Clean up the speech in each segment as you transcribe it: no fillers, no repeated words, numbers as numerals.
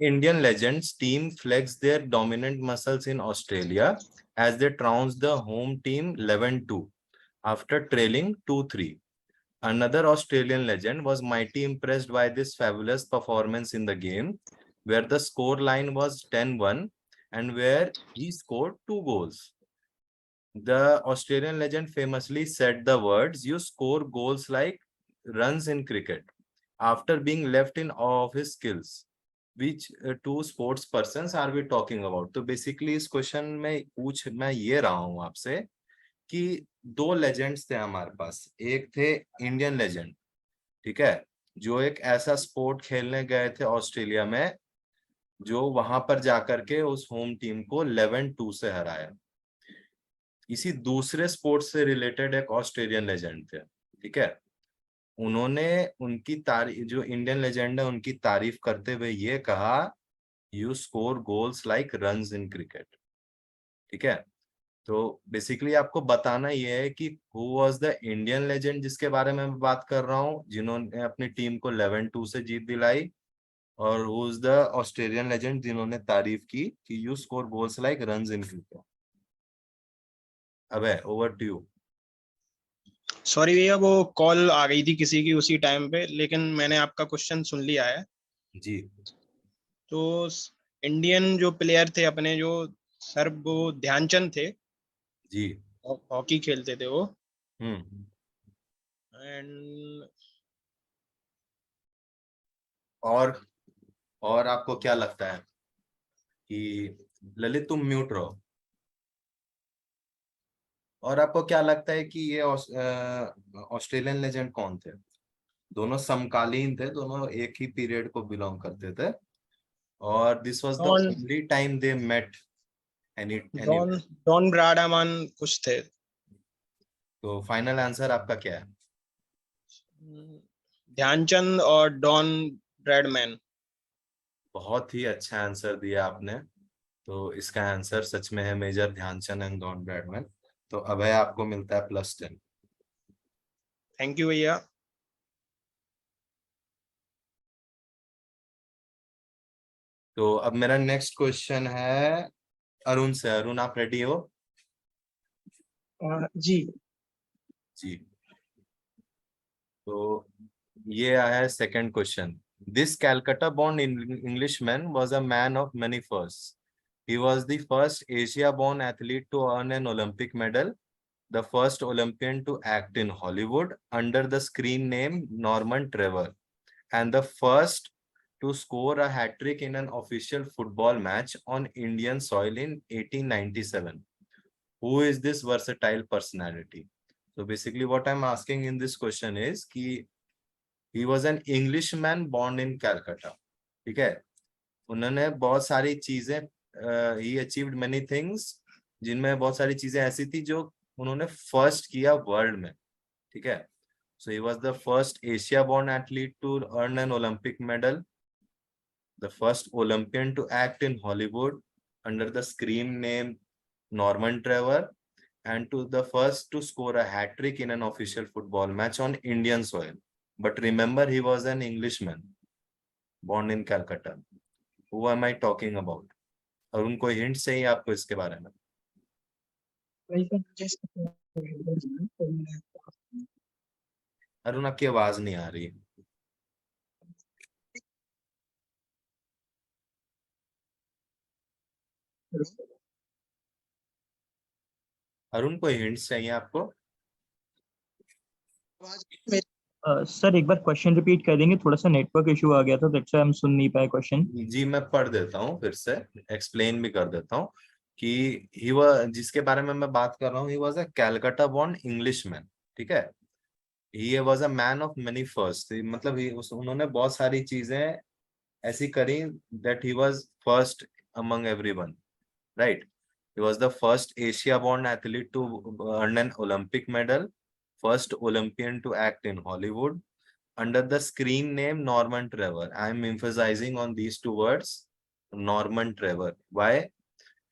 Indian Legends team flexed their dominant muscles in Australia as they trounced the home team 11-2 after trailing 2-3. Another Australian legend was mighty impressed by this fabulous performance in the game, where the score line was 10-1 and where he scored 2 goals. The Australian legend famously said the words, "You score goals like runs in cricket," after being left in awe of his skills. Which two sports persons are we talking about? तो basically इस question में पूछ मैं ये रहा हूँ आपसे कि दो लेजेंड्स थे हमारे पास। एक थे इंडियन लेजेंड, ठीक है, जो एक ऐसा स्पोर्ट खेलने गए थे ऑस्ट्रेलिया में, जो वहां पर जाकर के उस होम टीम को 11-2 से हराया। इसी दूसरे स्पोर्ट से रिलेटेड एक ऑस्ट्रेलियन लेजेंड थे, ठीक है, उन्होंने उनकी तारीफ, जो इंडियन लेजेंड है उनकी तारीफ करते हुए ये कहा, "you score goals like runs in cricket". ठीक है, तो बेसिकली आपको बताना ये है कि who was the Indian legend जिसके बारे में मैं बात कर रहा हूँ, जिन्होंने अपनी टीम को 11-2 से जीत दिलाई, और who is the Australian legend जिन्होंने तारीफ की कि you score goals like runs in cricket. अबे ओवर टू यू। सॉरी भैया, वो कॉल आ गई थी किसी की उसी टाइम पे, लेकिन मैंने आपका क्वेश्चन सुन लिया है। जी। तो इंडियन जो प्लेयर थे अपने, जो सर वो ध्यानचंद थे, जी। हॉकी खेलते थे वो। हम्म। एंड और आपको क्या लगता है कि ललित तुम म्यूट रहो, और आपको क्या लगता है कि ये ऑस्ट्रेलियन लेजेंड कौन थे? दोनों समकालीन थे, दोनों एक ही पीरियड को बिलोंग करते थे, और this was the Don only time they met any. Don Don Bradman कुछ थे। तो फाइनल आंसर आपका क्या है? ध्यानचंद और डॉन ब्रैडमैन। बहुत ही अच्छा आंसर दिया आपने। तो इसका आंसर सच में है major Dhyan Chand and Don Bradman. तो अभय आपको मिलता है +10। थैंक यू भैया। तो अब मेरा नेक्स्ट क्वेश्चन है अरुण से। अरुण, आप रेडी हो? जी। जी। तो ये आया है second question. This Calcutta born Englishman was a man of many firsts. He was the first Asia born athlete to earn an Olympic medal, the first Olympian to act in Hollywood under the screen name Norman Trevor, and the first to score a hat trick in an official football match on Indian soil in 1897. Who is this versatile personality? So basically what I'm asking in this question is कि he was an Englishman born in Calcutta, ठीक है, उन्होंने बहुत सारी चीजें, he achieved many things, जिनमें बहुत सारी चीजें ऐसी थी जो उन्होंने फर्स्ट किया वर्ल्ड में, ठीक है। So he was the first Asia born athlete to earn an Olympic medal, the first Olympian to act in Hollywood under the screen name Norman Trevor, and to the first to score a hat trick in an official football match on Indian soil. But remember, he was an Englishman born in Calcutta. Who am I talking about? Arun, कोई hint चाहिए आपको इसके बारे में? अरुण, आपकी आवाज नहीं आ रही। अरुण, कोई हिंट्स चाहिए आपको? सर एक बार क्वेश्चन रिपीट कर देंगे, थोड़ा सा नेटवर्क इशू आ गया था, दैट्स व्हाई हम सुन नहीं पाए क्वेश्चन। जी, मैं पढ़ देता हूँ, फिर से एक्सप्लेन भी कर देता हूँ कि ही वाज, जिसके बारे में मैं बात कर रहा हूँ, he was a Calcutta born Englishman, ठीक है। He was a man of many first, मतलब उन्होंने बहुत सारी चीजें ऐसी करी that he was first among everyone, right. He was the first Asia-born athlete to earn an Olympic medal, first Olympian to act in Hollywood under the screen name Norman Trevor. I am emphasizing on these two words, Norman Trevor. Why?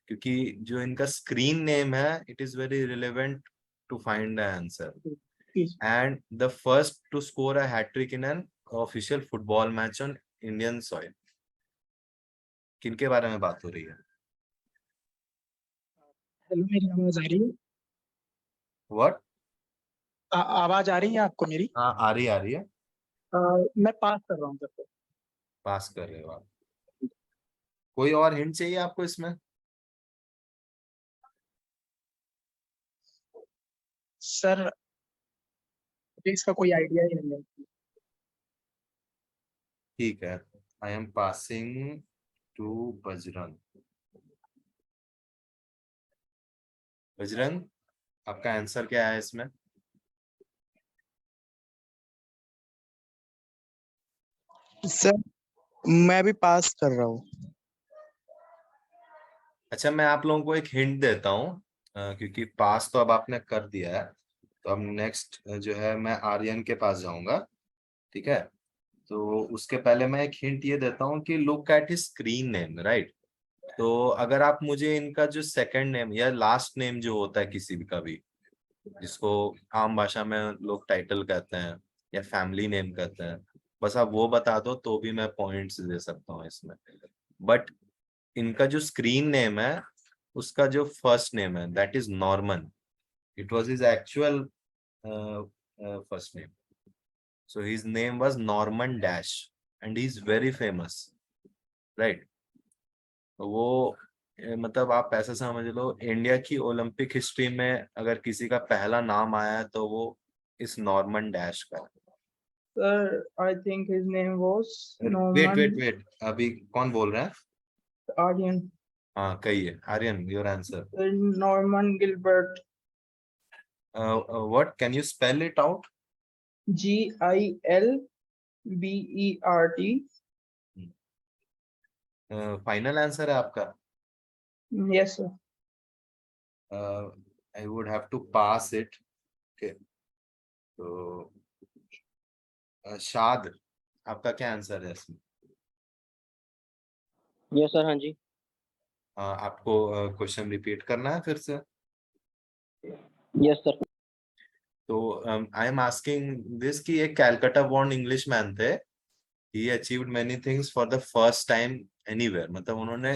क्योंकि जो इनका screen name है, it is very relevant to find the answer. And the first to score a hat trick in an official football match on Indian soil. किनके बारे में बात हो रही है? हेलो, मेरी आवाज आ रही है? व्हाट? आवाज आ रही है आपको मेरी? हाँ, आ रही है। मैं पास कर रहा हूँ सर को। पास कर रहे हो आप? कोई और हिंट चाहिए आपको इसमें? सर मुझे इसका कोई आइडिया ही नहीं है। ठीक है, I am passing to Bajrang. Bajrang, आपका आंसर क्या है इसमें? सर मैं भी पास कर रहा हूँ। अच्छा, मैं आप लोगों को एक हिंट देता हूँ, क्योंकि पास तो अब आपने कर दिया है, तो अब नेक्स्ट जो है मैं आर्यन के पास जाऊंगा। ठीक है, तो उसके पहले मैं एक हिंट ये देता हूँ कि look at his screen name, right? तो अगर आप मुझे इनका जो सेकंड नेम या लास्ट नेम जो होता है किसी भी का भी, जिसको आम भाषा में लोग टाइटल कहते हैं या फैमिली नेम कहते हैं, बस आप वो बता दो तो भी मैं पॉइंट्स दे सकता हूँ इसमें। बट इनका जो स्क्रीन नेम है, उसका जो फर्स्ट नेम है, that is Norman. It was his actual first name. So his name was Norman Dash and he's very famous, right? वो मतलब आप ऐसा समझ लो, इंडिया की ओलंपिक हिस्ट्री में अगर किसी का पहला नाम आया है तो वो इस नॉर्मन डैश का है। Sir, I think his name was wait, अभी कौन बोल रहा है? Aryan. हाँ, कहिए Aryan, your answer. Norman Gilbert. What, can you spell it out? Gilbert. Final answer है आपका? Yes, sir. I would have to pass it. Okay, तो शाद, आपका क्या आंसर है इसमें? यस सर, हाँ जी। आपको क्वेश्चन रिपीट करना है फिर से? Yes sir. तो आई एम आस्किंग दिस कि एक कैलकाटा बॉर्न इंग्लिश मैन थे। He achieved many things for the first time anywhere, मतलब उन्होंने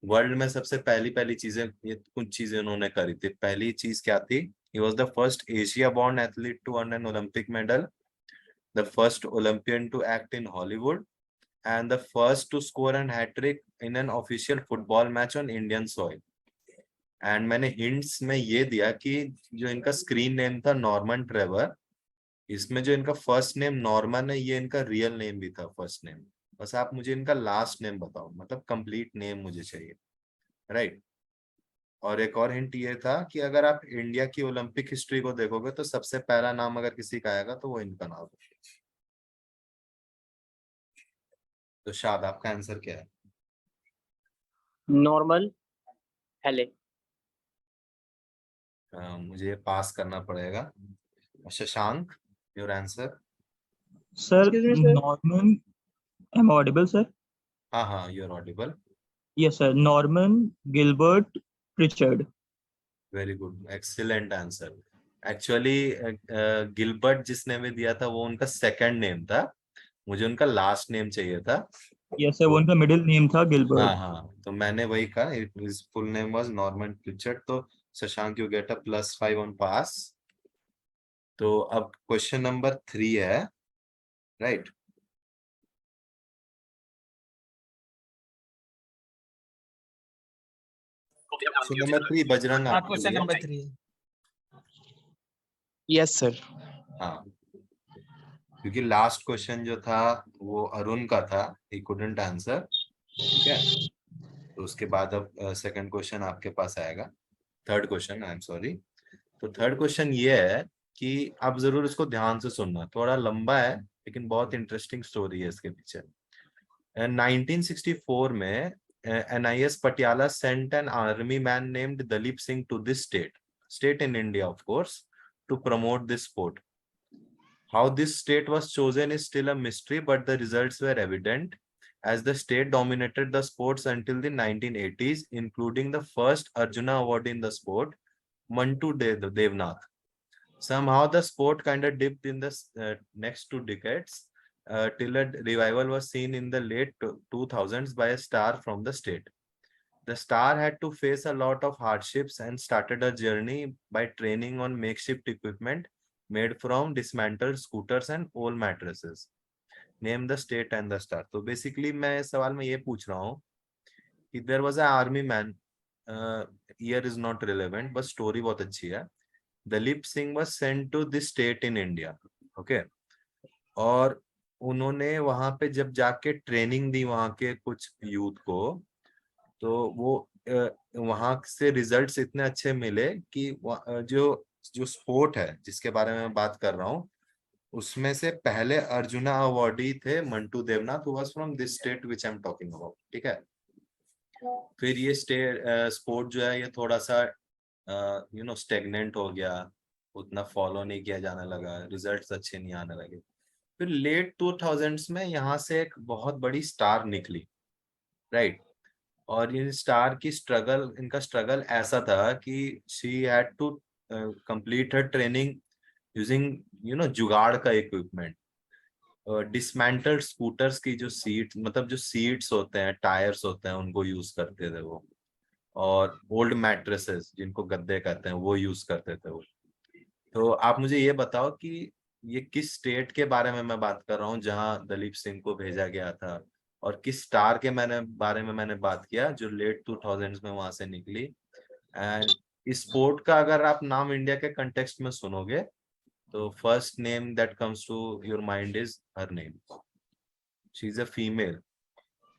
वर्ल्ड में सबसे पहली चीजें, ये कुछ चीजें उन्होंने करी थी। पहली चीज क्या थी? He was the first Asia born athlete to earn an Olympic medal, the first Olympian to act in Hollywood and the first to score an hat-trick in an official football match on Indian soil. And मैंने hints में ये दिया कि जो इनका screen name था Norman Trevor, इसमें जो इनका फर्स्ट नेम नॉर्मन है, ये इनका रियल नेम भी था फर्स्ट नेम। बस आप मुझे इनका लास्ट नेम बताओ, मतलब कंप्लीट नेम मुझे चाहिए, राइट? और एक और हिंट ये था कि अगर आप इंडिया की ओलंपिक हिस्ट्री को देखोगे तो सबसे पहला नाम अगर किसी का आएगा तो वो इनका नाम है। तो शाद, आपका आंसर क्या है? नॉर्मल हेले। मुझे पास करना पड़ेगा। Shashank, your answer? Sir, Excuse me, sir. Norman, am I audible, sir? हाँ, you're audible. Yes, sir. Norman Gilbert Pritchard. Very good, excellent answer. Actually, Gilbert जिसने भी दिया था वो उनका सेकंड नेम था, मुझे उनका लास्ट नेम चाहिए था। Yes, sir. वो उनका middle name था Gilbert. हाँ, तो मैंने वही कहा, his full name was Norman Pritchard। तो Shashank, you get a +5 on pass. तो अब क्वेश्चन नंबर 3 है, राइट? क्वेश्चन नंबर 3 बजरंग हाँ, आपके क्वेश्चन लिए। नंबर 3। Yes sir. हाँ, क्योंकि लास्ट क्वेश्चन जो था वो अरुण का था, ही कुडंट आंसर। ठीक है, तो उसके बाद अब सेकंड क्वेश्चन आपके पास आएगा, third question, I am sorry. तो थर्ड क्वेश्चन ये है कि आप जरूर इसको ध्यान से सुनना, थोड़ा लंबा है लेकिन बहुत इंटरेस्टिंग स्टोरी है इसके पीछे। 1964 में NIS Patiala sent an army man named Dalip Singh to this state in India, of course, to promote this sport. How this state was chosen is still a mystery, but the results were evident, as the state dominated the sports until the 1980s, including the first Arjuna award in the sport, Mantu Devnath. Somehow the sport kind of dipped in the next 2 decades, till a revival was seen in the late 2000s by a star from the state. The star had to face a lot of hardships and started a journey by training on makeshift equipment made from dismantled scooters and old mattresses. Name the state and the star. तो basically मैं इस सवाल में ये पूछ रहा हूँ कि there was an army man, year is not relevant, but story बहुत अच्छी है. Dalip Singh was sent to this state in India, okay? और उन्होंने वहां पे जब जाके ट्रेनिंग दी वहां के कुछ यूथ को, तो वो वहां से रिजल्ट्स इतने अच्छे मिले कि जो स्पोर्ट है जिसके बारे में मैं बात कर रहा हूँ, उसमें से पहले अर्जुना अवार्डी थे Mantu Debnath, who was from this state which I am talking about. ठीक है. फिर ये स्पोर्ट जो है ये थोड़ा सा स्टेगनेंट हो गया, उतना फॉलो नहीं किया जाने लगा, रिजल्ट्स अच्छे नहीं आने लगे. फिर लेट 2000s में यहाँ से एक बहुत बड़ी स्टार निकली, राइट? और इन स्टार की इनका स्ट्रगल ऐसा था कि she had to complete her training using jugaad का इक्विपमेंट. डिसमेंटल्ड स्कूटर्स की जो सीट्स होते हैं, टायर्स होते हैं, उनको यूज करते थे वो. और ओल्ड मैट्रेसेस जिनको गद्दे कहते हैं वो यूज करते थे वो. तो आप मुझे ये बताओ कि ये किस स्टेट के बारे में मैं बात कर रहा हूँ जहां दलीप सिंह को भेजा गया था, और किस स्टार के बारे में मैंने बात किया जो लेट 2000s में वहां से निकली. एंड इस स्पोर्ट का अगर आप नाम इंडिया के कंटेक्स्ट में सुनोगे तो first name that comes to your mind is her name. She is a female.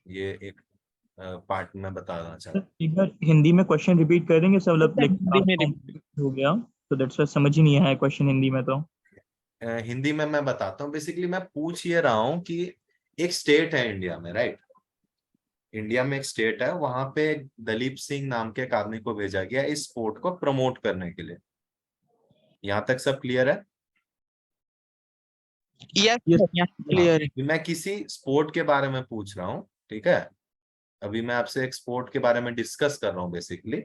ये एक पार्ट में बताना चाहता हूँ. एक बार हिंदी में क्वेश्चन रिपीट कर देंगे सब लोग. हो गया तो दैट्स व्हाई समझ ही नहीं आया क्वेश्चन हिंदी में. तो हिंदी में मैं बताता हूँ. बेसिकली मैं पूछ ये रहा हूँ कि एक स्टेट है इंडिया में, राइट? इंडिया में एक स्टेट है, वहां पे दलीप सिंह नाम के एक आदमी को भेजा गया इस स्पोर्ट को प्रमोट करने के लिए. यहाँ तक सब क्लियर है? Yes clear. मैं किसी स्पोर्ट के बारे में पूछ रहा हूँ, ठीक है? अभी मैं आपसे एक स्पोर्ट के बारे में डिस्कस कर रहा हूँ बेसिकली.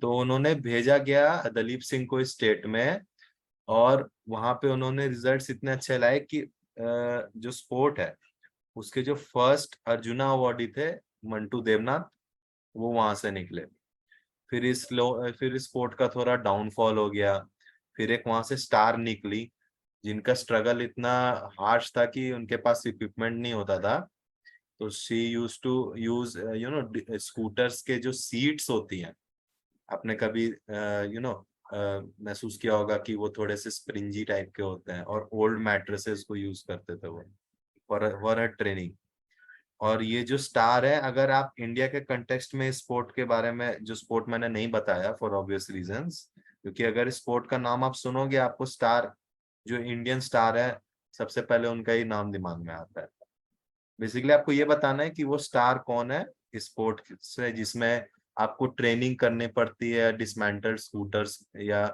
तो उन्होंने भेजा गया दलीप सिंह को इस स्टेट में, और वहां पे उन्होंने रिजल्ट्स इतने अच्छे लाए कि जो स्पोर्ट है उसके जो फर्स्ट अर्जुना अवार्डी थे मंटू देवनाथ, वो वहां से निकले. फिर इस स्पोर्ट का थोड़ा डाउनफॉल हो गया. फिर एक वहां से स्टार निकली जिनका स्ट्रगल इतना हार्श था कि उनके पास इक्विपमेंट नहीं होता था. तो she used to use scooters के जो सीट्स होती हैं, आपने कभी महसूस किया होगा कि वो थोड़े से स्प्रिंजी टाइप के होते हैं, और ओल्ड मैट्रेसेस को यूज करते थे वो फॉर ट्रेनिंग. और ये जो स्टार है, अगर आप इंडिया के कंटेक्स्ट में स्पोर्ट के बारे में, जो स्पोर्ट मैंने नहीं बताया फॉर ऑब्वियस रीजंस, क्योंकि अगर स्पोर्ट का नाम आप सुनोगे आपको स्टार, जो इंडियन स्टार है, सबसे पहले उनका ही नाम दिमाग में आता है. बेसिकली आपको ये बताना है कि वो स्टार कौन है इस स्पोर्ट से जिसमें आपको ट्रेनिंग करनी पड़ती है डिसमेंटल्ड स्कूटर्स या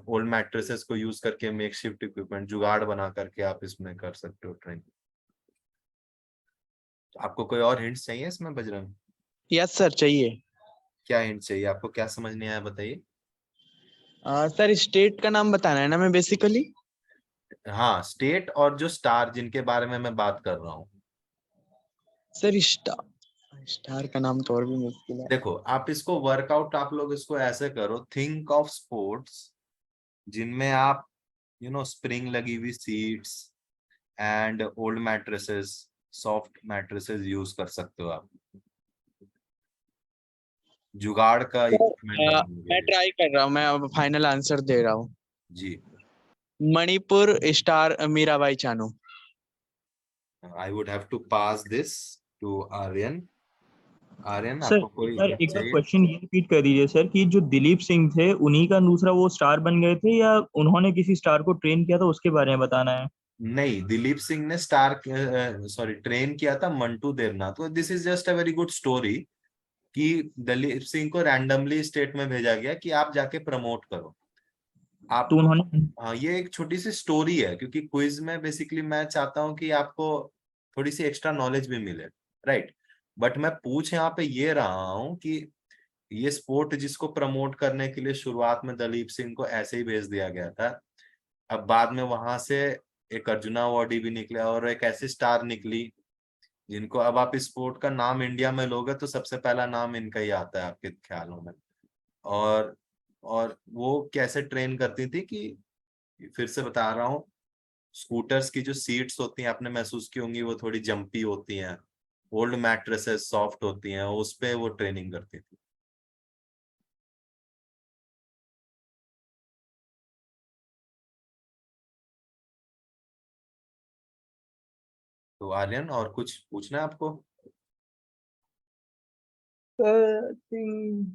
ओल्ड मैट्रेसेस को यूज करके मेकशिफ्ट इक्विपमेंट जुगाड़ बना करके आप इसमें कर सकते हो ट्रेनिंग. आपको कोई और हिंट्स चाहिए इसमें बजरंग? यस सर चाहिए. क्या हिंट चाहिए आपको? क्या समझ नहीं आया बताइए. सर स्टेट का नाम बताना है ना मैं बेसिकली. हाँ, स्टेट और जो स्टार जिनके बारे में मैं बात कर रहा हूँ. सर स्टार का नाम तो और भी मुश्किल है. देखो, आप इसको वर्कआउट, आप लोग इसको ऐसे करो, थिंक ऑफ स्पोर्ट्स जिनमें आप स्प्रिंग लगी हुई seats and old mattresses, soft mattresses use कर सकते हो आप. जुगाड़ का मैं ट्राई कर रहा हूँ. मैं अब फाइनल आंसर दे रहा हूँ. जी. Manipur star Mirabai Chanu. I would have to pass this to Aryan. Aryan, sir आपको कोई एक बार चाहिए? क्वेश्चन ये रिपीट कर दीजिए सर कि जो दिलीप सिंह थे उन्हीं का दूसरा वो स्टार बन गए थे, या उन्होंने किसी स्टार को ट्रेन किया था, उसके बारे में बताना है. नहीं, दिलीप सिंह ने ट्रेन किया था मंटू देवनाथ को. This is just a very good story कि दलीप सिंह को रैंडमली स्टेट में भेजा गया कि आप जाके प्रमोट करो. आप तो उन्होंने हाँ, ये एक छोटी सी स्टोरी है, क्योंकि क्विज में बेसिकली मैं चाहता हूँ कि आपको थोड़ी सी एक्स्ट्रा नॉलेज भी मिले, राइट? बट मैं पूछ यहाँ पे ये रहा हूँ कि ये स्पोर्ट जिसको प्रमोट करने के लिए शुरुआत में दलीप सिंह को ऐसे ही भेज दिया गया था, अब बाद में वहां से एक अर्जुना अवार्डी भी निकला और एक ऐसी स्टार निकली जिनको अब आप इस स्पोर्ट का नाम इंडिया में लोगे तो सबसे पहला नाम इनका ही आता है आपके ख्यालों में। और वो कैसे ट्रेन करती थी कि, फिर से बता रहा हूँ, स्कूटर्स की जो सीट्स होती हैं आपने महसूस की होंगी, वो थोड़ी जंपी होती हैं, ओल्ड मैट्रेसेस सॉफ्ट होती हैं, उस पे वो ट्रेनिंग करती थी। तो आर्यन और कुछ पूछना है आपको? Sir, I think,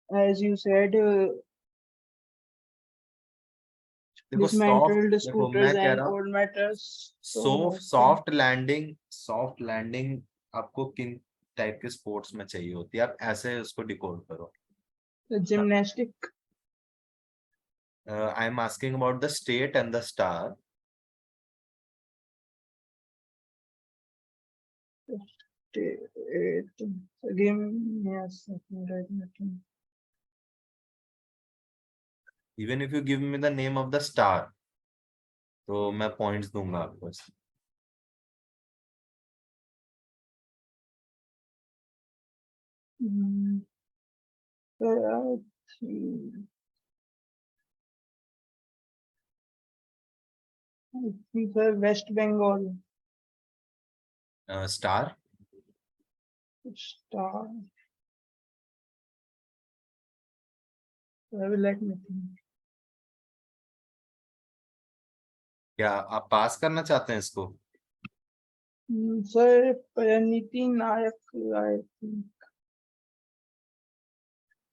as you said, देखो dismantled देखो scooters मैं कह and रहा हूँ old matters. सॉफ्ट लैंडिंग आपको किन टाइप के स्पोर्ट्स में चाहिए होती है, आप ऐसे उसको डिकोड करो। Gymnastic. I am asking about the state and the star. Give me a second, right? Nothing. Even if you give me the name of the star तो मैं पॉइंट्स दूंगा आपको। Sir, I think, sir, West Bengal star star. I will let me think. क्या आप पास करना चाहते हैं इसको? Sir, Paraniti Nayak, I think.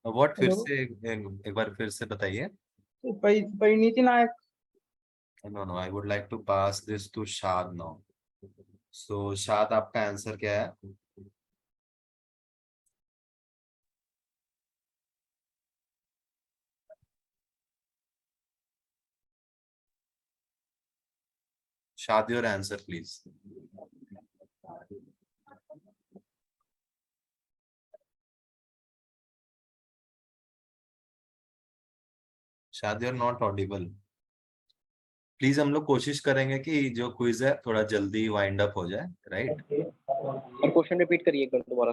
What फिर Hello? से एक बार फिर से बताइए। Paraniti Nayak. No I would like to pass this to Shad now. So Shad आपका आंसर क्या है? Shad your answer please. Shad you are not audible. Please हम लोग कोशिश करेंगे कि जो क्विज है थोड़ा जल्दी वाइंड अप हो जाए, राइट? और क्वेश्चन रिपीट करिए एक बार दोबारा।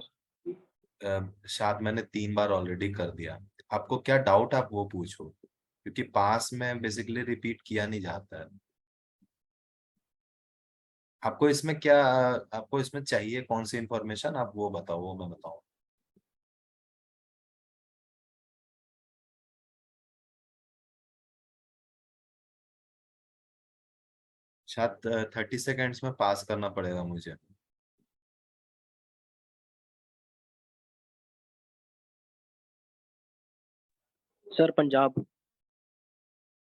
शायद मैंने 3 बार ऑलरेडी कर दिया। आपको क्या डाउट आप वो पूछो, क्योंकि पास में बेसिकली रिपीट किया नहीं जाता है। आपको इसमें चाहिए कौन सी इंफॉर्मेशन, आप वो बताओ, वो मैं बताऊं। शायद 30 सेकेंड्स में पास करना पड़ेगा मुझे। Sir Punjab.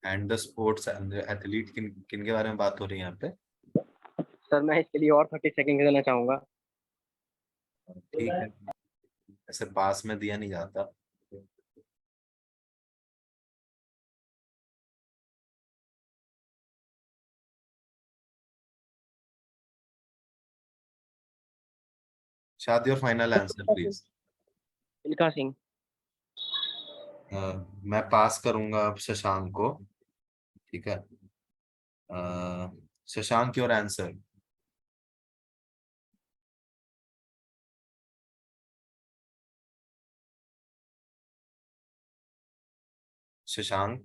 And the sports athlete किन के बारे में बात हो रही है यहाँ पे? सर मैं इसके लिए और 30 सेकंड देना चाहूंगा। ठीक है, ऐसे पास में दिया नहीं जाता। शाद your final answer please. Milkha Singh. मैं पास करूंगा अब शशांक को, ठीक है? Shashank your answer. शशांक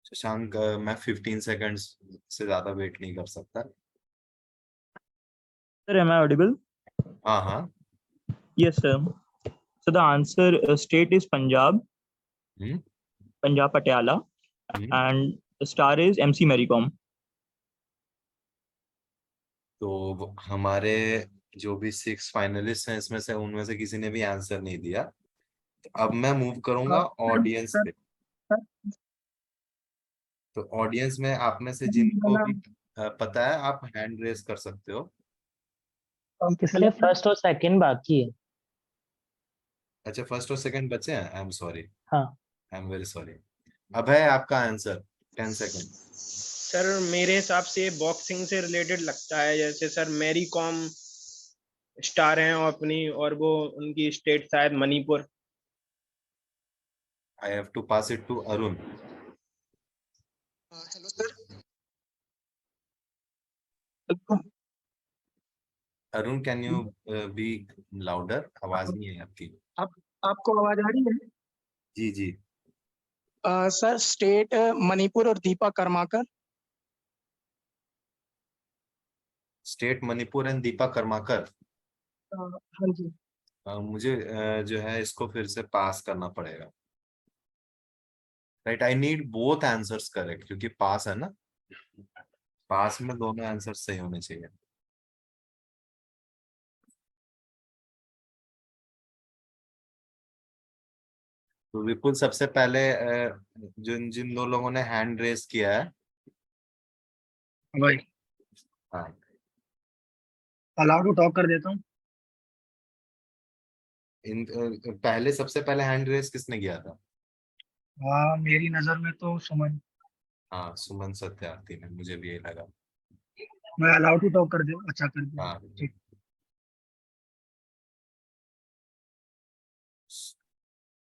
शशांक मैं 15 सेकंड्स से ज्यादा वेट नहीं कर सकता। Sir, am I audible? हाँ हाँ। Yes, sir. So the answer state is Punjab, hmm Punjab Patiala, hmm. and the star is MC Mary Kom. तो हमारे जो भी 6 फाइनलिस्ट हैं इसमें से उनमें से किसी ने भी आंसर नहीं दिया। तो अब मैं मूव करूंगा ऑडियंस पे। तो ऑडियंस में आप में से जिनको भी पता है आप हैंड रेज कर सकते हो। सर फर्स्ट और सेकंड बाकी है। अच्छा, फर्स्ट और सेकंड बचे हैं, आई एम सॉरी। हाँ। I am very sorry. Abhay आपका आंसर 10 सेकंड। सर मेरे हिसाब से बॉक्सिंग से रिलेटेड लगता है, जैसे सर मैरी कॉम स्टार हैं और अपनी, और वो उनकी स्टेट शायद Manipur. I have to pass it to Arun. Hello sir. Arun, can you be louder? आवाज नहीं है आपकी। आप आपको आवाज आ रही है? जी जी। सर स्टेट मणिपुर और दीपा कर्माकर। State Manipur and Deepa Karmakar. हाँ जी। मुझे जो है इसको फिर से पास करना पड़ेगा। Right, I need both answers correct, क्योंकि पास है ना, पास में दोनों आंसर सही होने चाहिए। तो विपुल, सबसे पहले जिन जिन दो लोगों ने हैंड रेस किया है, भाई हाँ, अलाउ टू टॉक कर देता हूँ। पहले सबसे पहले हैंड रेस किसने किया था? हाँ, मेरी नजर में तो सुमन। हाँ, सुमन सत्यार्थी ने, मुझे भी यही लगा। मैं अलाउ टू टॉक कर दे, अच्छा कर दिया। हाँ, ठीक।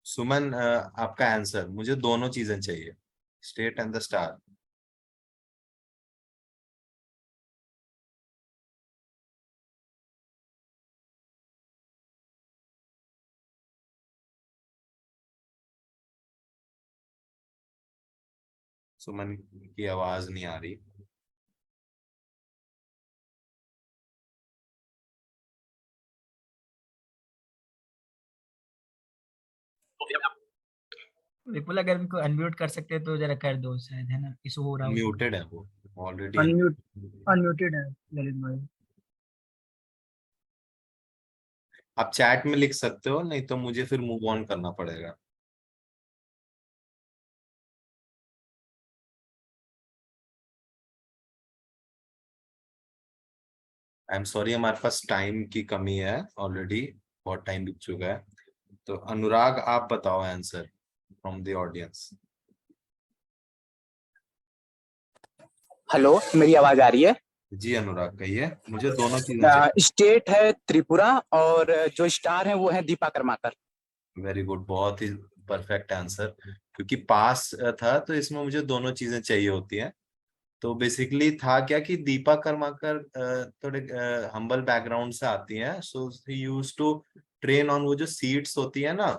सुमन, आपका आंसर, मुझे दोनों चीजें चाहिए, स्टेट एंड द स्टार। सुमन की आवाज नहीं आ रही। विपुल, अगर उनको अनम्यूट कर सकते हैं तो जरा कर दो, शायद है ना इशू हो रहा हो। म्यूटेड है वो ऑलरेडी। अनम्यूटेड है ललित भाई। आप चैट में लिख सकते हो, नहीं तो मुझे फिर मूव ऑन करना पड़ेगा। आई एम सॉरी, हमारे पास टाइम की कमी है, ऑलरेडी बहुत टाइम बीत चुका है। तो अनुराग, आप बताओ answer from the audience. Hello, मेरी आवाज आ रही है? जी अनुराग, कहिए, मुझे दोनों चीजें चाहिए। स्टेट है त्रिपुरा और जो स्टार है वो है दीपा कर्माकर। वेरी गुड, बहुत ही परफेक्ट आंसर, क्योंकि पास था तो इसमें मुझे दोनों चीजें चाहिए होती हैं। तो बेसिकली था क्या कि दीपा कर्माकर थोड़े हम्बल बैकग्राउंड से आती हैं, so he used to train on वो जो सीट्स होती है ना,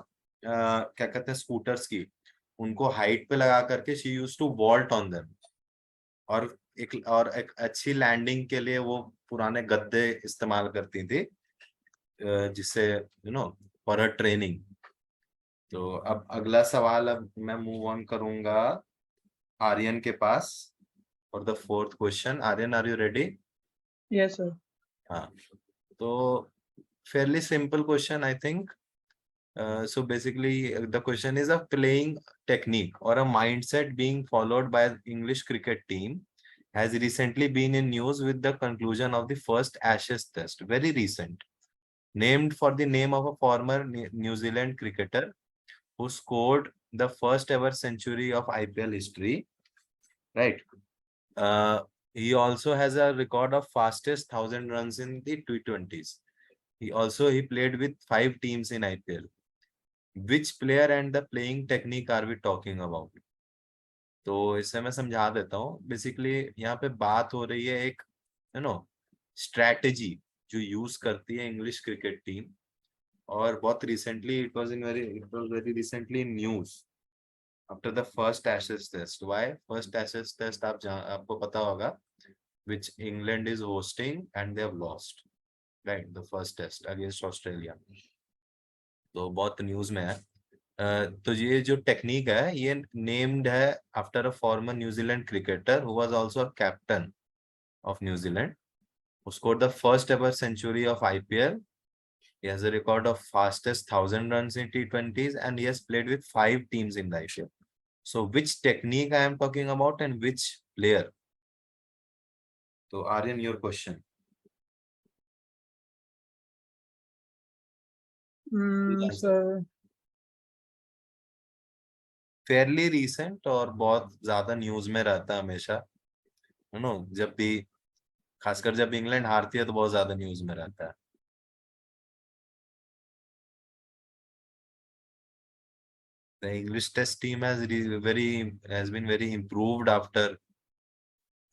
क्या कहते हैं, स्कूटर्स की, उनको हाइट पे लगा करके she used to vault on them. और एक अच्छी लैंडिंग के लिए वो पुराने गद्दे इस्तेमाल करती थी, जिससे फॉर अ ट्रेनिंग। तो अब अगला सवाल, अब मैं मूव ऑन करूंगा आर्यन के पास for the fourth question. Aryan, are you ready? Yes, sir. हाँ, तो fairly simple question, I think. So basically, the question is a playing technique or a mindset being followed by the English cricket team has recently been in news with the conclusion of the first Ashes Test, very recent, named for the name of a former New Zealand cricketer who scored the first ever century of IPL history, right? He also has a record of fastest 1,000 runs in the T20s. He played with 5 teams in IPL. Which player and the playing technique are we talking about? तो इससे मैं समझा देता हूँ। Basically यहाँ पे बात हो रही है एक स्ट्रैटेजी जो यूज करती है इंग्लिश क्रिकेट टीम, और बहुत recently it was very recently in news after the first Ashes test. Why first Ashes test? आपको पता होगा, which England is hosting and they have lost, right, the first test against Australia. तो बहुत news में है। तो ये जो टेक्निक है ये नेम्ड है after a former New Zealand cricketer who was also a captain of New Zealand, who scored the first ever century of IPL. He has a record of fastest 1,000 runs in T20s and he has played with 5 teams in the IPL. So which technique I am talking about and which player? So Aryan, your question. Sir. Fairlie recent और बहुत ज्यादा news में रहता है हमेशा, जब भी, खासकर जब इंग्लैंड हारती है तो बहुत ज्यादा न्यूज में रहता है। The English test team has been very improved after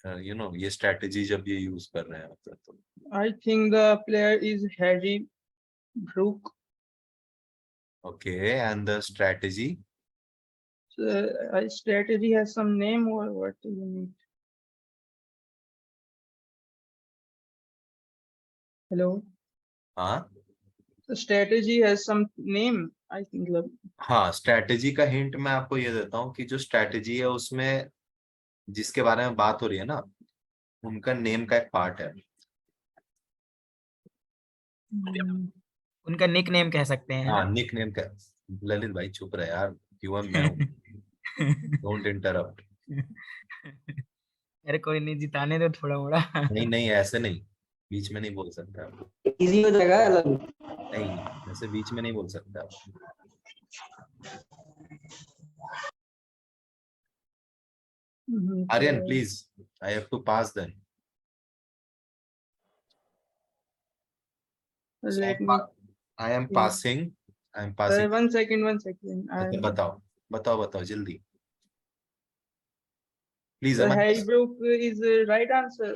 ये strategy जब ये use कर रहे हैं तो. I think the player is Harry Brook. Okay, and the strategy. So, strategy has some name or what do you need? Hello. हाँ So strategy has some name. I think. हाँ, strategy का hint मैं आपको ये देता हूँ कि जो strategy है उसमें जिसके बारे में बात हो रही है ना, उनका नेम का एक पार्ट है. उनका निक नेम कह सकते हैं, है हाँ, ना? निक नेम का. ललित भाई चुप रहे यार, क्यों मैं हूँ. Don't interrupt. अरे कोई नहीं, जिताने दो थोड़ा मोड़ा. नहीं नहीं, ऐसे नहीं, बीच में नहीं बोल सकते आप. इजी हो जाएगा अलग. नहीं, ऐसे बीच में नहीं बोल सकते आप. Aryan, please, I have to pass then. So Let me. I am Yeah. passing. I am passing. One second. अच्छा, बताओ जल्दी. Please, So am I- Harry Brook is the right answer.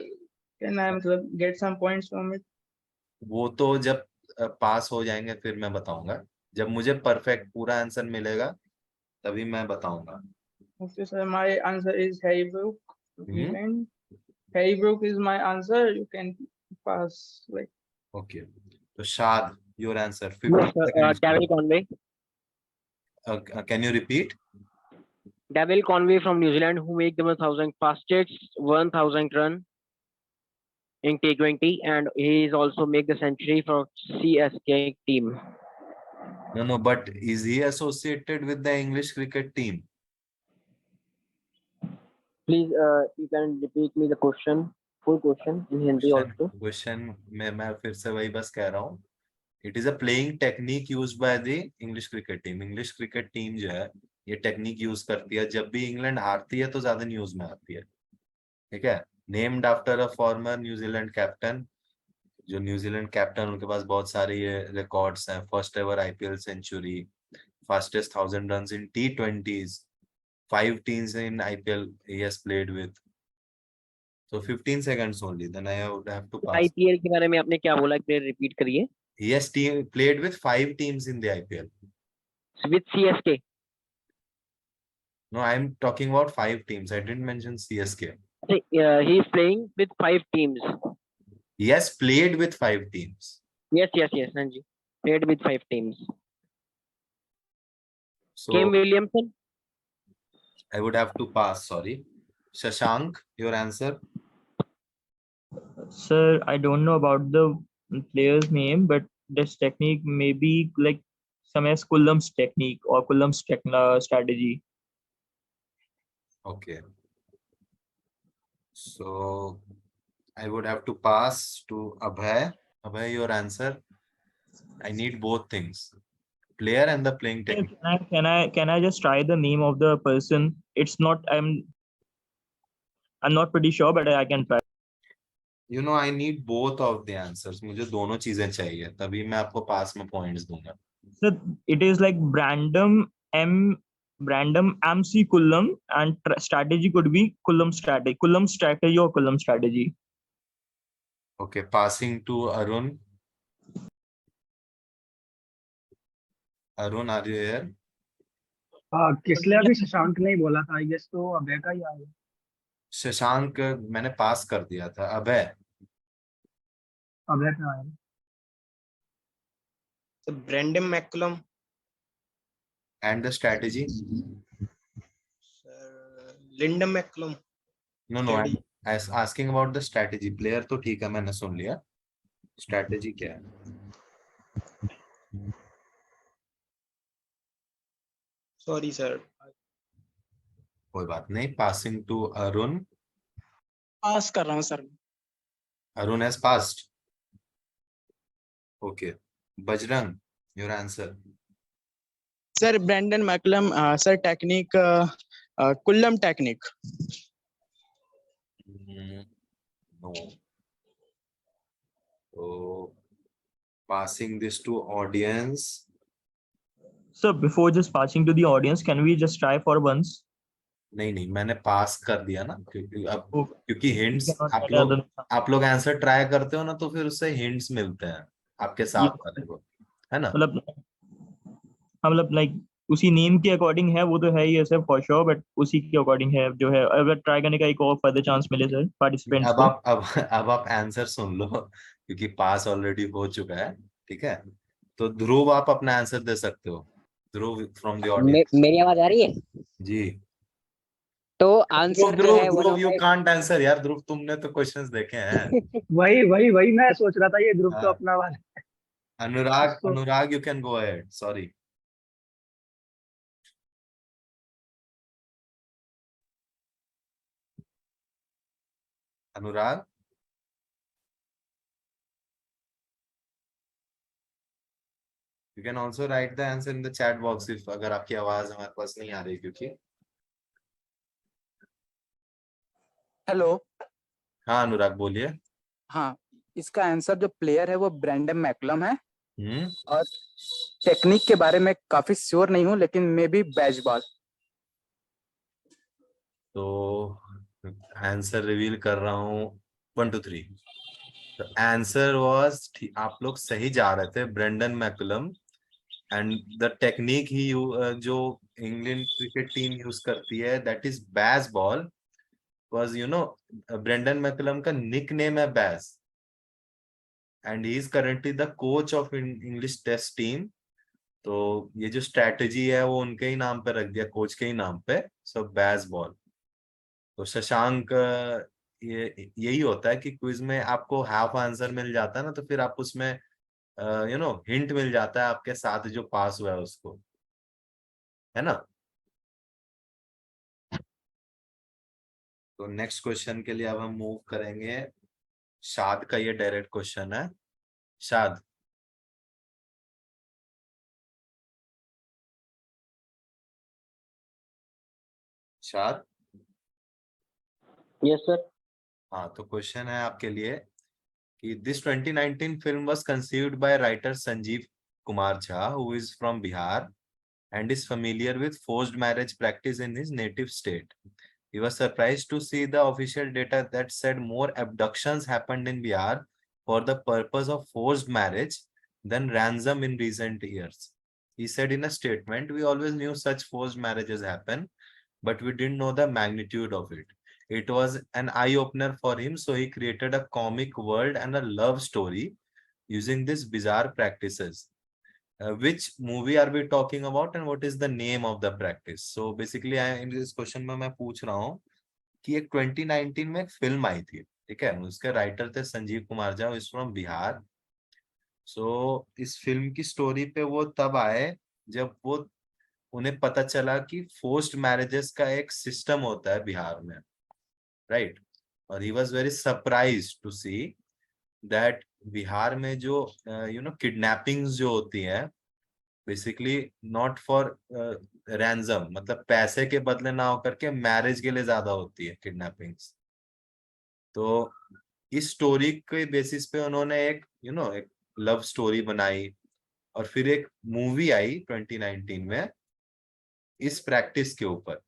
Can I get some points from it? वो तो जब पास हो जाएंगे फिर मैं बताऊंगा. जब मुझे परफेक्ट पूरा आंसर मिलेगा तभी मैं बताऊंगा. Okay, sir. My answer is Harry Brook. Hmm? And Harry Brook is my answer. You can pass. Like. Okay. So Shad, your answer. 50 Yes, seconds. Daryl Conway. Can you repeat? Daryl Conway from New Zealand, who make the 1,000 fastest 1,000 run in T20, and he is also make the century for CSK team. No, but is he associated with the English cricket team? Please, you can repeat me the question, full question in Hindi also. Question मैं फिर से वही बस कह रहा हूँ. It is a playing technique used by the English cricket team. English cricket team जो है ये टेक्निक यूज करती है. जब भी इंग्लैंड हारती है तो ज्यादा न्यूज में आती है. ठीक है. Named after a former New Zealand captain. जो न्यूजीलैंड कैप्टन, उनके पास बहुत सारे ये रिकॉर्ड्स हैं. First ever IPL century, fastest 1,000 runs in T20s, 5 teams in IPL he has played with. So 15 seconds only, then I would have to pass. IPL के बारे में आपने क्या बोला, एक बार रिपीट करिए. He has played with 5 teams in the IPL. With CSK. No, I'm talking about 5 teams. I didn't mention CSK. He is playing with 5 teams. He has played with 5 teams. Yes, Nanji. Played with 5 teams. So Cam Williamson. I would have to pass, sorry. Shashank, your answer? Sir, I don't know about the player's name, but this technique may be like some as Cullum's technique or Cullum's strategy. Okay. So I would have to pass to Abhay. Abhay, your answer? I need both things. Player and the playing technique. Can I just try the name of the person? It's not, I'm not pretty sure, but I can try. You know, I need both of the answers. मुझे दोनों चीजें चाहिए, तभी मैं आपको पास में points दूंगा. So it is like Brandon MC Cullum, and strategy could be Cullum strategy or Cullum strategy. Okay, passing to Arun. Arun, are you here? किसने अभी शशांक नहीं बोला था, आई गेस तो अभय का ही आया. शशांक मैंने पास कर दिया था. अभय. अभय का आया. So Brandon McCullum. And the strategy? Lyndon McCullum. No, I'm asking about the strategy. Player तो ठीक है, मैंने सुन लिया. Strategy क्या है? Sorry, sir. कोई बात नहीं. Passing to Arun. पास कर रहा हूँ sir. Arun has passed. Okay. Bajrang, your answer. Sir, Brandon McCullum, sir, technique, Cullum technique. No. So passing this to audience. So before just passing to the audience, can we just try for once? नहीं नहीं, मैंने पास कर दिया ना, क्योंकि अब Oh, क्योंकि we hints cannot get other. आप लोग आंसर ट्राई करते हो ना, तो फिर उससे हिंट्स मिलते हैं आपके साथ वाले को, है ना? मतलब हाँ, मतलब लाइक उसी नेम के अकॉर्डिंग है, वो तो है ही सर फॉर श्योर, बट उसी के अकॉर्डिंग है जो है। अगर ट्राई करने का एक और फर्दर चांस मिले सर पार्टिसिपेंट्स अब को। अब आप आंसर सुन लो, क्योंकि पास ऑलरेडी हो चुका है, ठीक है? तो ध्रुव, आप अपना आंसर दे सकते हो, ध्रुव फ्रॉम द ऑडियंस। मेरी आवाज आ रही है? जी। तो ध्रुव आंसर जो ध्रुव है one Dhruv of you can't answer यार, ध्रुव तुमने तो क्वेश्चंस देखे हैं। वही मैं सोच रहा था, ये ग्रुप तो हाँ। अपना वाला अनुराग, उसको। Anurag you can go ahead, sorry. Anurag, you can also write the answer in the chat box if, अगर आपकी आवाज हमारे पास नहीं आ रही, क्योंकि हेलो। हाँ अनुराग बोलिए। हाँ, इसका आंसर जो प्लेयर है वो ब्रैंडन मैकुलम है। हम्म। और टेक्निक के बारे में काफी श्योर नहीं हूँ, लेकिन मे बी बेसबॉल। तो आंसर रिवील कर रहा हूँ, 1 2 3। द आंसर वाज, आप लोग सही जा रहे थे, Brendon McCullum. And the technique he जो इंग्लैंड क्रिकेट टीम यूज करती है, that is Bazball. Because Brendon McCullum का निक नेम है Baz, and he is currently the coach of English test team. तो ये जो स्ट्रेटेजी है वो उनके ही नाम पे रख दिया, कोच के ही नाम पे, सो बैस बॉल। तो शशांक, ये यही होता है कि क्विज में आपको हाफ आंसर मिल जाता है ना, तो फिर आप उसमें हिंट मिल जाता है आपके साथ जो पास हुआ है उसको, है ना? तो नेक्स्ट क्वेश्चन के लिए अब हम मूव करेंगे। शाद का ये डायरेक्ट क्वेश्चन है। शाद, शाद। Yes sir. हाँ, तो क्वेश्चन है आपके लिए कि this 2019 film was conceived by writer Sanjeev Kumar Jha, who is from Bihar and is familiar with forced marriage practice in his native state. He was surprised to see the official data that said more abductions happened in Bihar for the purpose of forced marriage than ransom in recent years. He said in a statement, "We always knew such forced marriages happen, but we didn't know the magnitude of it. It was an eye-opener for him, so he created a comic world and a love story using these bizarre practices." Which movie are we talking about and what is the name of the practice? So basically in this question में मैं पूछ रहा हूँ कि एक 2019 में एक film आई थी, ठीक है? उसके राइटर थे संजीव कुमार झा, इज फ्रॉम बिहार। सो इस फिल्म की स्टोरी पे वो तब आए जब वो उन्हें पता चला कि फोर्स्ड मैरिजेस का एक सिस्टम होता है बिहार में, राइट? और he was very surprise to see that Bihar में जो किडनैपिंग्स जो होती हैं, बेसिकली नॉट फॉर रैंसम, मतलब पैसे के बदले ना होकर के मैरिज के लिए ज्यादा होती है किडनैपिंग्स। तो इस स्टोरी के बेसिस पे उन्होंने एक एक लव स्टोरी बनाई, और फिर एक मूवी आई 2019 में इस प्रैक्टिस के ऊपर।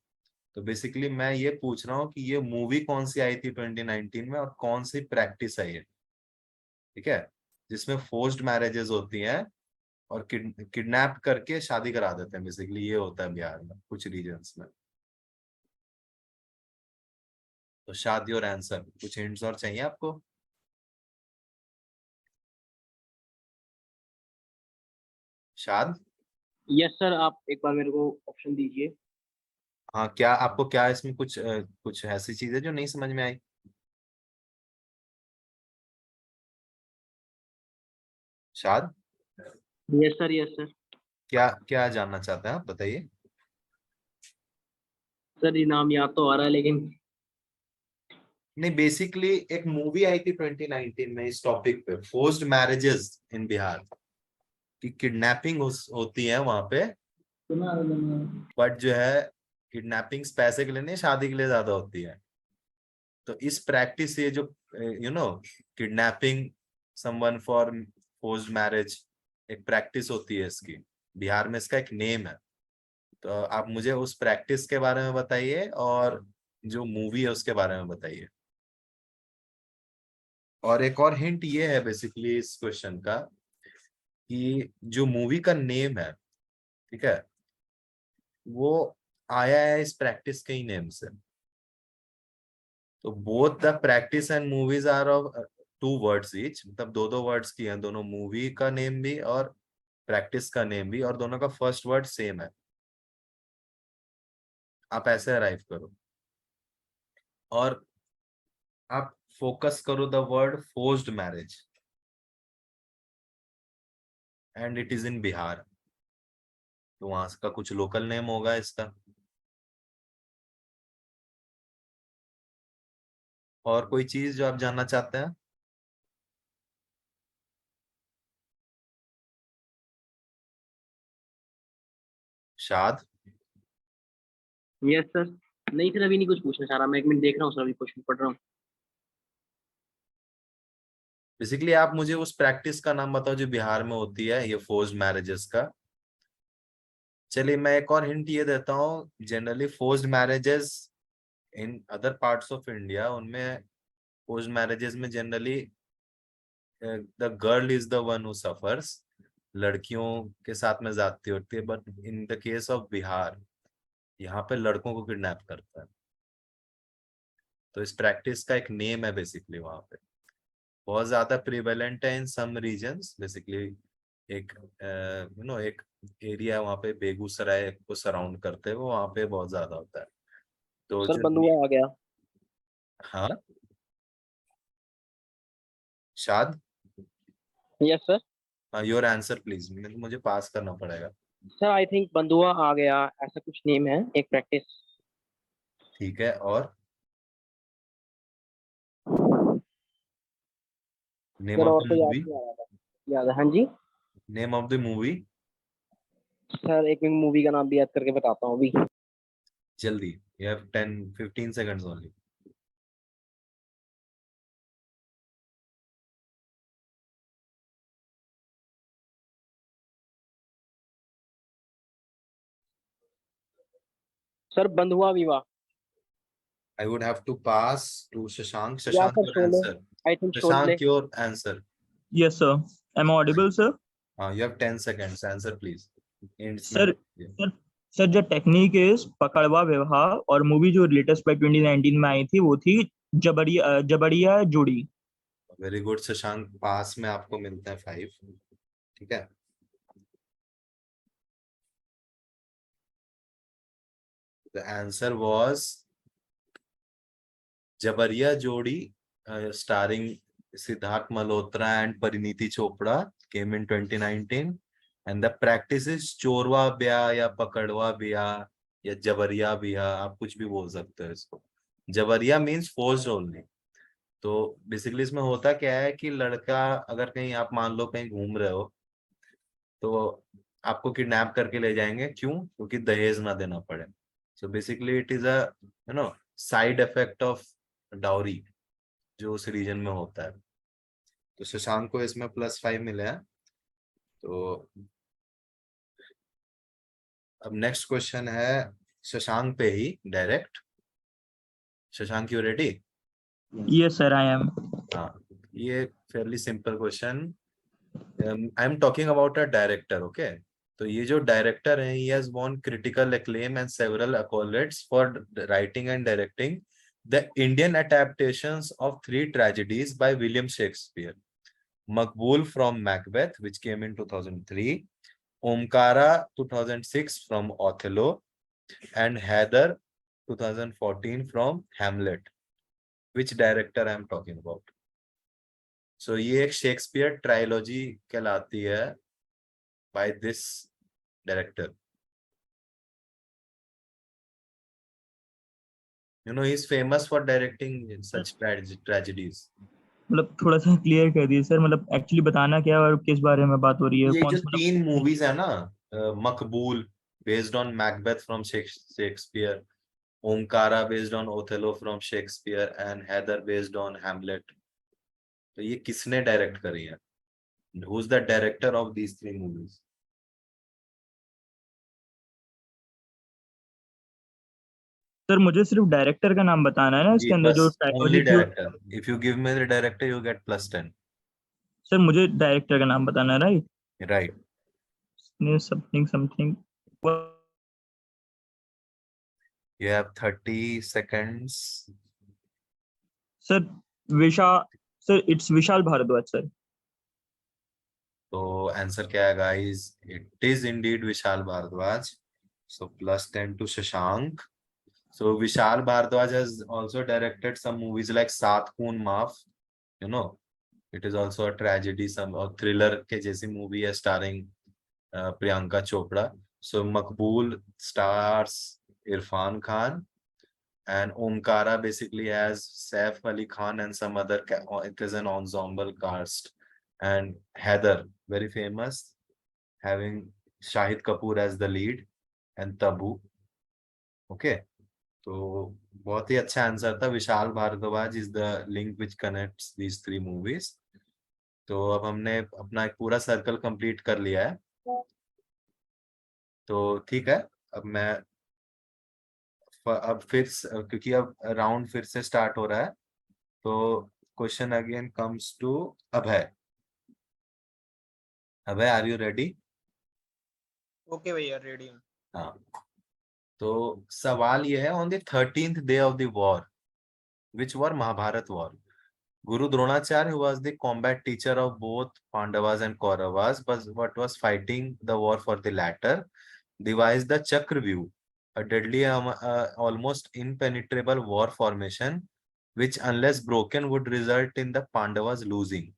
तो बेसिकली मैं ये पूछ रहा हूँ कि ये मूवी कौन सी आई थी 2019 में और कौन सी प्रैक्टिस है ये, ठीक है? जिसमें फोर्स्ड मैरिजेस होती हैं और किडनैप करके शादी करा देते हैं, बेसिकली ये होता है बिहार में कुछ रीजन्स में। तो शादी और आंसर, कुछ हिंट्स और चाहिए आपको? शाद। यस सर, आप एक बार मेरे को ऑप्शन दीजिए। हाँ, क्या आपको, क्या इसमें कुछ ऐसी चीज है जो नहीं समझ में आई? शाद, यस सर, यस सर। क्या क्या जानना चाहते हैं आप, बताइए। सर ये नाम याद तो आ रहा है लेकिन नहीं, बेसिकली एक मूवी आई थी 2019 में इस टॉपिक पे, फोर्स्ड मैरिजेस इन बिहार, की किडनैपिंग होती है वहां पे, सुना बट जो है किडनैपिंग्स पैसे के लिए नहीं, शादी के लिए ज्यादा होती है। तो इस प्रैक्टिस, ये जो kidnapping someone for forced marriage, एक प्रैक्टिस होती है इसकी, बिहार में इसका एक नेम है। तो आप मुझे उस प्रैक्टिस के बारे में बताइए और जो मूवी है उसके बारे में बताइए। और एक और हिंट ये है बेसिकली इस क्वेश्चन का कि जो मूवी का नेम है, ठीक है, वो आया है इस प्रैक्टिस के ही नेम से। तो both the practice and movies are of 2 words each, मतलब 2 वर्ड्स की हैं दोनों, मूवी का नेम भी और प्रैक्टिस का नेम भी, और दोनों का फर्स्ट वर्ड सेम है। आप ऐसे अराइव करो और आप फोकस करो the word forced marriage and it is in Bihar. तो वहां का कुछ लोकल नेम होगा इसका। और कोई चीज जो आप जानना चाहते हैं? शाद? Yes sir. नहीं सर, अभी नहीं कुछ पूछना चाह रहा, मैं 1 मिनट देख रहा हूँ सर, अभी क्वेश्चन पढ़ रहा हूँ। बेसिकली आप मुझे उस प्रैक्टिस का नाम बताओ जो बिहार में होती है, ये फोर्स्ड मैरिजेस का। चलिए मैं एक और हिंट ये देता हूँ, generally forced marriages in other parts of India, उनमें फोर्स्ड मैरिजेस में generally the girl is the one who suffers, लड़कियों के साथ में ज्यादती होती है। But in the case of Bihar, यहाँ पे लड़कों को किडनैप करता है। तो इस प्रैक्टिस का एक नेम है बेसिकली, वहां पे बहुत ज्यादा प्रिवेलेंट है इन सम रीजन्स। बेसिकली एक एक एरिया वहाँ पे बेगूसराय को सराउंड करते हैं, वो वहाँ पे बहुत ज्यादा होता है। तो सर जो बंधुआ आ गया। हाँ शाद, yes sir. Your answer please, मुझे पास करना पड़ेगा। सर आई थिंक बंधुआ आ गया, ऐसा कुछ नेम है एक प्रैक्टिस। ठीक है, और नेम सर ऑफ और द तो याद मूवी? नहीं आ रहा था। याद है, हाँ जी। Name of the movie sir एक मिनट, मूवी का नाम भी याद करके बताता हूँ अभी। जल्दी, you have 10-15 seconds only. Sir बंधुआ विवाह। I would have to pass to Shashank. या Shashank, sir your Sholay. answer. I think Sholay. Shashank, your answer. Yes, sir. Am I audible, sir? You have 10 seconds. Answer, please. Sir, sir, sir जो technique is पकड़वा विवाह, और movie जो latest by 2019 में आई थी वो थी जबड़िया जोड़ी। वेरी गुड शशांक, पास में आपको मिलता है 5। ठीक है, the answer was जबरिया जोड़ी, starring Siddharth Malhotra and Pariniti Chopra, came in 2019, and the practice is चोरवा ब्याह या पकड़वा ब्याह या जबरिया ब्याह, आप कुछ भी बोल सकते हो इसको। जबरिया मीन्स फोर्स्ड ओनली। तो बेसिकली इसमें होता क्या है कि लड़का अगर कहीं आप मान लो कहीं घूम रहे हो, तो आपको किडनैप करके ले जाएंगे, क्यों? क्योंकि दहेज ना देना पड़े। So basically it is a side effect of dowry जो उस रीजन में होता है। तो शशांक को इसमें +5 मिले हैं। तो अब नेक्स्ट क्वेश्चन है शशांक पे ही direct. Shashank, you ready? Yes, sir, I am. हाँ, ये fairly simple question. I am talking about a director, okay? तो ये जो डायरेक्टर है, he has won critical acclaim and several accolades for writing and directing the Indian adaptations of 3 tragedies by William Shakespeare. Maqbool from Macbeth, which came in 2003, Omkara 2006 from Othello, and Heather 2014 from Hamlet. Which director I am talking about? So ये एक Shakespeare trilogy कहलाती है by this director. You know, he is famous for directing such tragedies. मतलब थोड़ा सा clear कर दिए sir, मतलब एक्चुअली बताना क्या है और किस बारे में बात हो रही है, ये कौन जो सा? 3 मूवीज है ना, Maqbool based on Macbeth from Shakespeare, Omkara based on Othello from Shakespeare, and Haider based on Hamlet, तो ये किसने डायरेक्ट करी है? Who's the director of these 3 movies? Sir मुझे सिर्फ डायरेक्टर का नाम बताना है ना इसके अंदर, जो ओनली जो director, if you give me the director you get +10. Sir मुझे डायरेक्टर का नाम बताना है, right? Right. Something something. You have 30 seconds. Sir sir it's Vishal Bhardwaj sir. तो आंसर क्या है guys? It is indeed Vishal Bhardwaj. So +10 to Shashank. So Vishal Bhardwaj has also directed some movies like Saath Khoon Maaf. You know, it is also a tragedy, some or thriller के जैसी movie है starring Priyanka Chopra. So Maqbool stars Irfan Khan, and Omkara basically has Saif Ali Khan and some other. It is an ensemble cast, and Heather, very famous, having Shahid Kapoor as the lead and Tabu. Okay, तो बहुत ही अच्छा answer था. Vishal Bhardwaj is the link which connects these 3 movies. तो अब हमने अपना एक पूरा सर्कल कंप्लीट कर लिया है. तो ठीक है, अब फिर क्योंकि अब राउंड फिर से स्टार्ट हो रहा है, तो question again comes to Abhay. Abhay, are you ready? Okay भैया, रेडी हूँ. हाँ, तो सवाल ये है, ऑन द 13th day of the war, which war? Mahabharata war. Guru Dronacharya, who was the combat teacher of both Pandavas and Kauravas, but was fighting the war for the latter, devised the Chakravyuh, a deadly, almost impenetrable war formation, which unless broken would result in the Pandavas losing,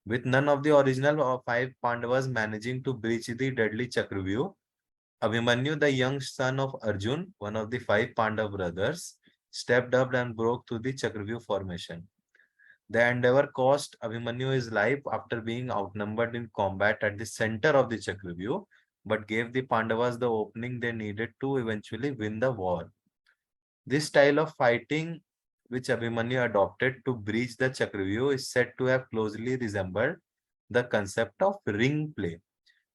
with none of the original 5 Pandavas managing to breach the deadly Chakravyuh. Abhimanyu, the young son of Arjun, one of the 5 Pandav brothers, stepped up and broke through the Chakravyuh formation. The endeavor cost Abhimanyu his life after being outnumbered in combat at the center of the Chakravyuh, but gave the Pandavas the opening they needed to eventually win the war. This style of fighting, which Abhimanyu adopted to breach the Chakravyuh, is said to have closely resembled the concept of ring play,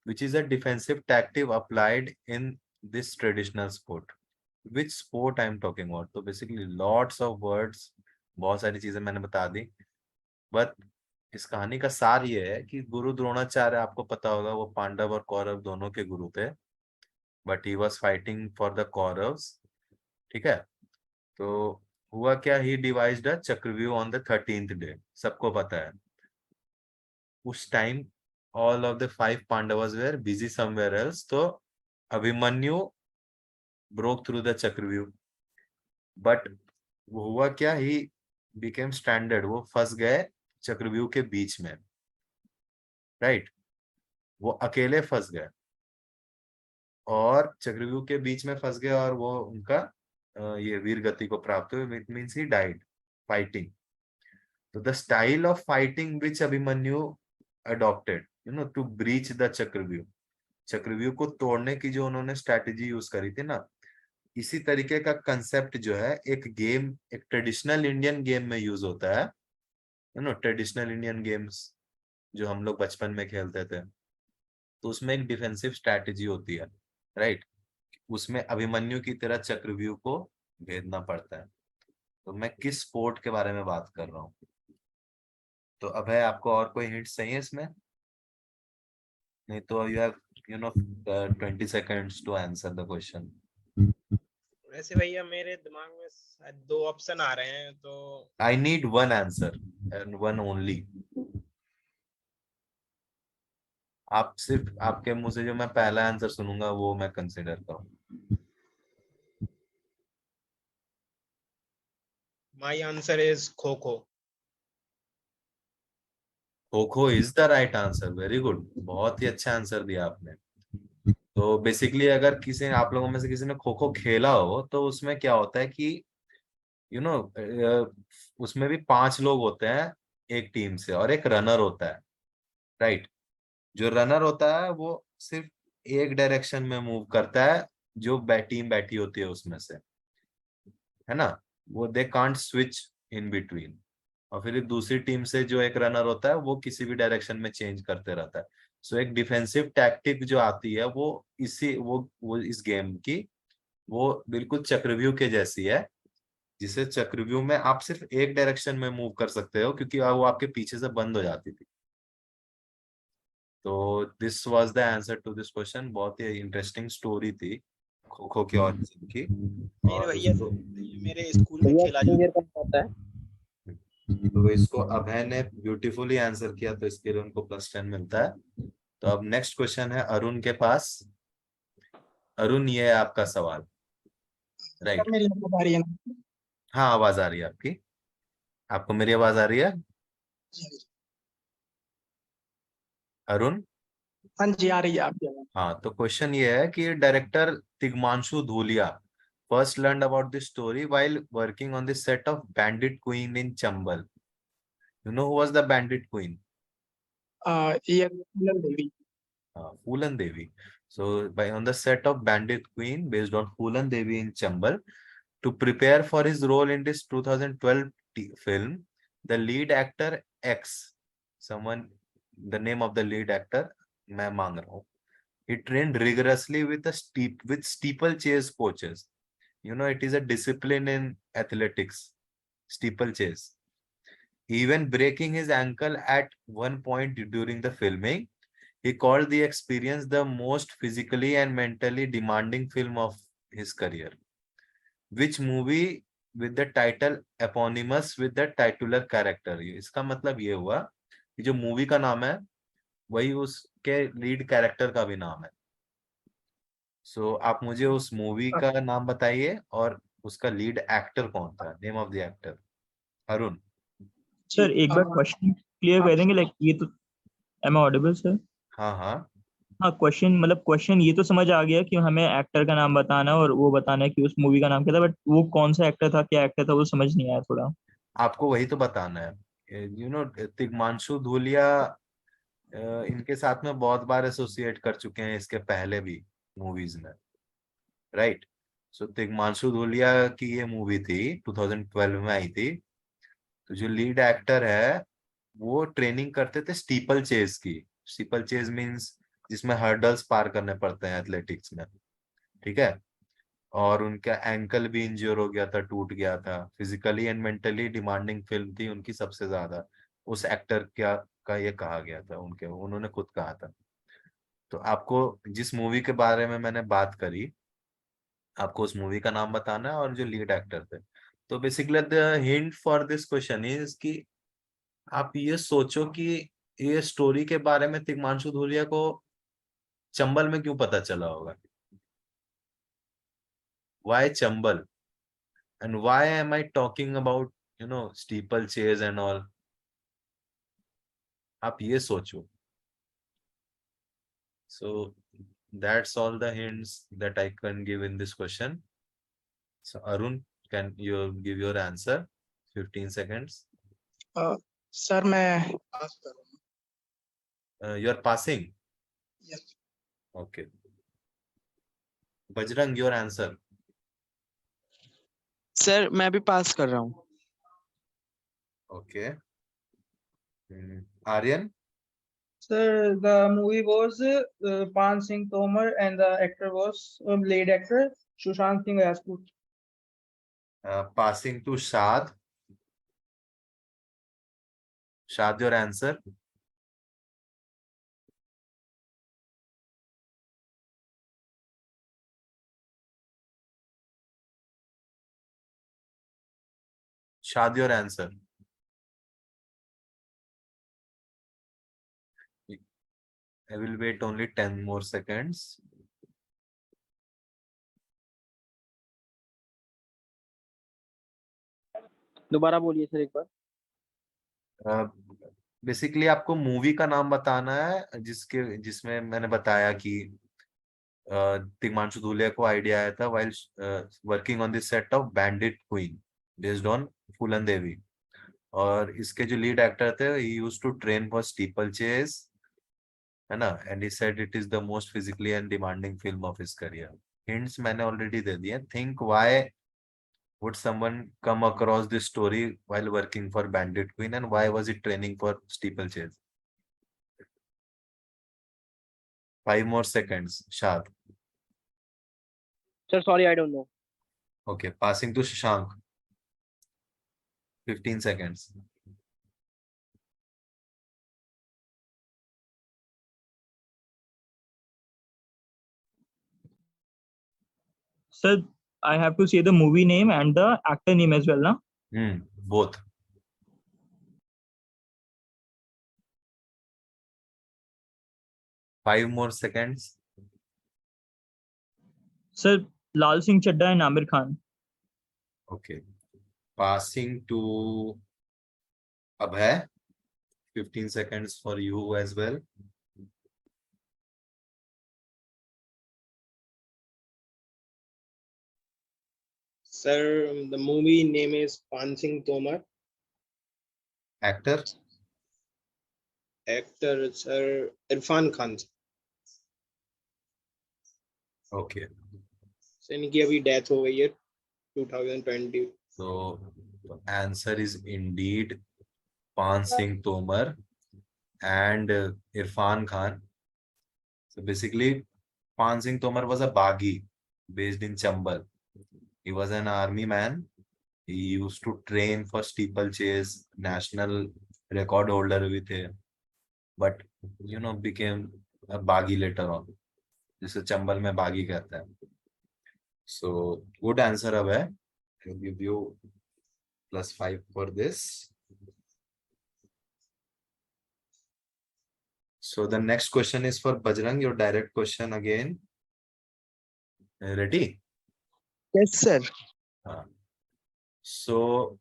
which is a defensive tactic applied in this traditional sport. Which sport I am talking about? So basically lots of words, बहुत सारी चीजें मैंने बता दी, but इस कहानी का सार ये है कि गुरु द्रोणाचार्य, आपको पता होगा, वो पांडव और कौरव दोनों के गुरु थे, but he was fighting for the Kauravas. ठीक है, तो हुआ क्या, ही डिवाइस्ड अ चक्रव्यूह ऑन द 13th day. सबको पता है उस time all of the 5 Pandavas were busy somewhere else. तो Abhimanyu broke through the Chakravyuh, but वो हुआ क्या, he became stranded. वो फंस गए चक्रव्यूह के बीच में, राइट? वो अकेले फंस गए और चक्रव्यूह के बीच में फंस गए, और वो उनका ये वीर गति को प्राप्त हुए. It means he died fighting. तो the style of fighting which Abhimanyu adopted, to breach the Chakravyuh, Chakravyuh को तोड़ने की जो उन्होंने स्ट्रैटेजी यूज करी थी ना, इसी तरीके का कंसेप्ट जो है एक ट्रेडिशनल इंडियन गेम में यूज होता है. ट्रेडिशनल इंडियन गेम्स जो हम लोग बचपन में खेलते थे, तो उसमें एक डिफेंसिव स्ट्रैटेजी होती है, राइट? उसमें अभिमन्यु की तरह चक्रव्यूह को भेदना पड़ता है. तो मैं किस स्पोर्ट के बारे में बात कर रहा हूँ? तो अभय, आपको और कोई हिंट चाहिए इसमें? नहीं तो you have 20 seconds to answer the question. वैसे भैया मेरे दिमाग में शायद 2 ऑप्शन आ रहे हैं, तो I need one answer and one only. आप सिर्फ आपके मुंह से जो मैं पहला आंसर सुनूंगा वो मैं कंसिडर करूँ. My answer is kho-kho. Kho-kho is the right answer. Very good, बहुत ही अच्छा आंसर दिया आपने. तो बेसिकली अगर आप लोगों में से किसी ने खो-खो खेला हो, तो उसमें क्या होता है कि उसमें भी 5 लोग होते हैं एक टीम से, और एक रनर होता है, राइट? जो रनर होता है वो सिर्फ एक डायरेक्शन में मूव करता है, जो टीम बैठी होती है उसमें से, है ना? वो they can't switch in between. और फिर दूसरी टीम से जो एक रनर होता है वो किसी भी डायरेक्शन में चेंज करते रहता है. सो एक डिफेंसिव टैक्टिक जो आती है वो इस गेम की वो बिल्कुल चक्रव्यूह के जैसी है, जिसे चक्रव्यूह में आप सिर्फ एक डायरेक्शन में मूव कर सकते हो, क्योंकि वो आपके पीछे से बंद हो जाती थी। तो this was the answer to this question. बहुत ही इंटरेस्टिंग स्टोरी थी खो खो के ऑरिजिन की। मेरे और भैया इसको मेरे स्कूल में भैया खेला कितनी देर जाता तक आता है? तो इसको अभय ने ब्यूटीफुली आंसर किया, तो इसके लिए उनको +10 मिलता है। तो अब नेक्स्ट क्वेश्चन है अरुण के पास। अरुण, ये है आपका सवाल। राइट। मेरी आवाज आ रही है ना? हाँ, आवाज आ रही है आपकी। आपको मेरी आवाज आ रही है अरुण? हाँ जी, आ रही है आपकी आवाज। हाँ, तो क्वेश्चन ये है कि director Tigmanshu Dhulia first learn about this story while working on the set of Bandit Queen in Chambal. You know who was the Bandit Queen? ये फूलन देवी। Phulan Devi. So on the set of Bandit Queen based on Phulan Devi in Chambal, to prepare for his role in this 2012 film, the lead actor X, the name of the lead actor, मैं मांग रहा हूँ. He trained rigorously with steeplechase coaches. You know, it is a discipline in athletics, steeplechase. Even breaking his ankle at one point during the filming, he called the experience the most physically and mentally demanding film of his career. Which movie with the title eponymous with the titular character? इसका मतलब ये हुआ कि जो movie का नाम है वही उसके लीड कैरेक्टर का भी नाम है। सो आप मुझे उस मूवी का नाम बताइए और उसका लीड एक्टर कौन था, name of the actor. Arun. Sir एक बार क्वेश्चन क्लियर कर देंगे, लाइक ये तो एम आई ऑडिबल सर? हाँ हाँ। हाँ, क्वेश्चन ये तो समझ आ गया कि हमें एक्टर का नाम बताना है और वो बताना है कि उस मूवी का नाम क्या था, बट वो कौन सा एक्टर था, क्या एक्टर था, वो समझ नहीं आया थोड़ा। आपको वही तो बताना है। यू नो, तिग्मांशु धूलिया इनके साथ में बहुत बार एसोसिएट कर चुके हैं इसके पहले भी मूवीज में, राइट। सो तिग्मांशु धूलिया की ये मूवी थी 2012 में आई थी। तो जो लीड एक्टर है वो ट्रेनिंग करते थे स्टीपल चेज की। स्टीपल चेज मींस जिसमें हर्डल्स पार करने पड़ते हैं एथलेटिक्स में, ठीक है। और उनका एंकल भी इंज्योर हो गया था, टूट गया था। Physically and mentally demanding film थी उनकी सबसे ज्यादा, उस एक्टर का ये कहा गया था, उन्होंने खुद कहा था। तो आपको जिस मूवी के बारे में मैंने बात करी, आपको उस मूवी का नाम बताना है और जो लीड एक्टर थे। तो basically the hint for this question is कि आप ये सोचो कि ये स्टोरी के बारे में तिग्मांशु धूलिया को चंबल में क्यों पता चला होगा। Why Chambal? And why am I talking about, steeplechase and all? आप ये सोचो। So that's all the hints that I can give in this question. So Arun, can you give your answer? 15 seconds. Sir मैं पास कर रहा हूँ। You're passing? Yes. Okay. Bajrang, your answer. Sir मैं भी पास कर रहा हूँ। Okay. Aryan? Sir, the movie was Pan Singh Tomar and the actor was lead actor Sushant Singh Rajput. Passing to Shad. Shad, your answer? Shad, your answer? I will wait only 10 more seconds. दोबारा बोलिए sir एक बार। Basically आपको movie का नाम बताना है जिसमें मैंने बताया कि तिग्मांशु धूलिया को आइडिया आया था while working on the set of Bandit Queen based on Phoolan Devi. और इसके जो लीड एक्टर थे he used to train for steeplechase, है ना। And he said it is the most physically and demanding film of his career. Hints मैंने already दे दिए। Think why would someone come across this story while working for Bandit Queen and why was it training for steeplechase? 5 more seconds, Shad. Sir, sorry, I don't know. Okay, passing to Shashank. 15 seconds. Sir, I have to say the movie name and the actor name as well, na? Both. Five more seconds. Sir, Lal Singh Chadda and Amir Khan. Okay. Passing to Abhay. 15 seconds for you as well. Sir, the movie name is Pan Singh Tomar. Actor. Actor, sir, Irfan Khan. Okay. So इनकी अभी death हो गई है 2020. So the answer is indeed Pan Singh Tomar and Irfan Khan. So basically, Pan Singh Tomar was a Baghi based in Chambal. He was an army man. He used to train for steeplechase, national record holder भी थे. But became a Baghi later on. जिसे चंबल में बागी कहते हैं. So good answer Abhay. I'll give you +5 for this. So the next question is for Bajrang, your direct question again. Ready? Yes, sir. So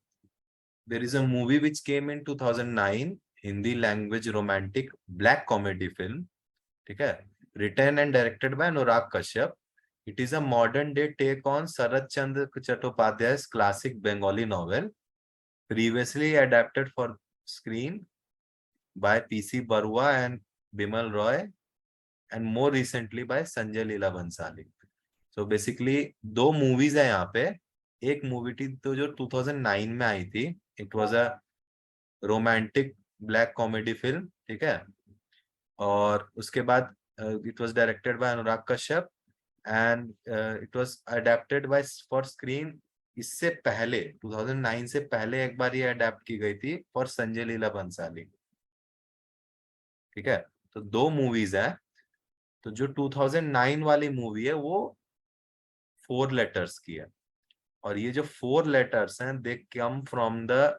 there is a movie which came in 2009, Hindi language romantic black comedy film. Okay, written and directed by Anurag Kashyap. It is a modern day take on Sarat Chandra Chattopadhyay's classic Bengali novel, previously adapted for screen by P.C. Barua and Bimal Roy, and more recently by Sanjay Leela Bhansali. So basically दो movies है यहाँ पे. एक movie थी तो जो 2009 में आई थी. It was a romantic black comedy film. ठीक है. और उसके बाद it was directed by Anurag Kashyap and it was adapted by for screen. इससे पहले 2009 से पहले एक बार ये अडेप्ट की गई थी फॉर संजय लीला भंसाली. ठीक है. तो दो मूवीज है. तो जो 2009 वाली मूवी है वो 4 लेटर्स की है और ये जो 4 लेटर्स हैं they come from the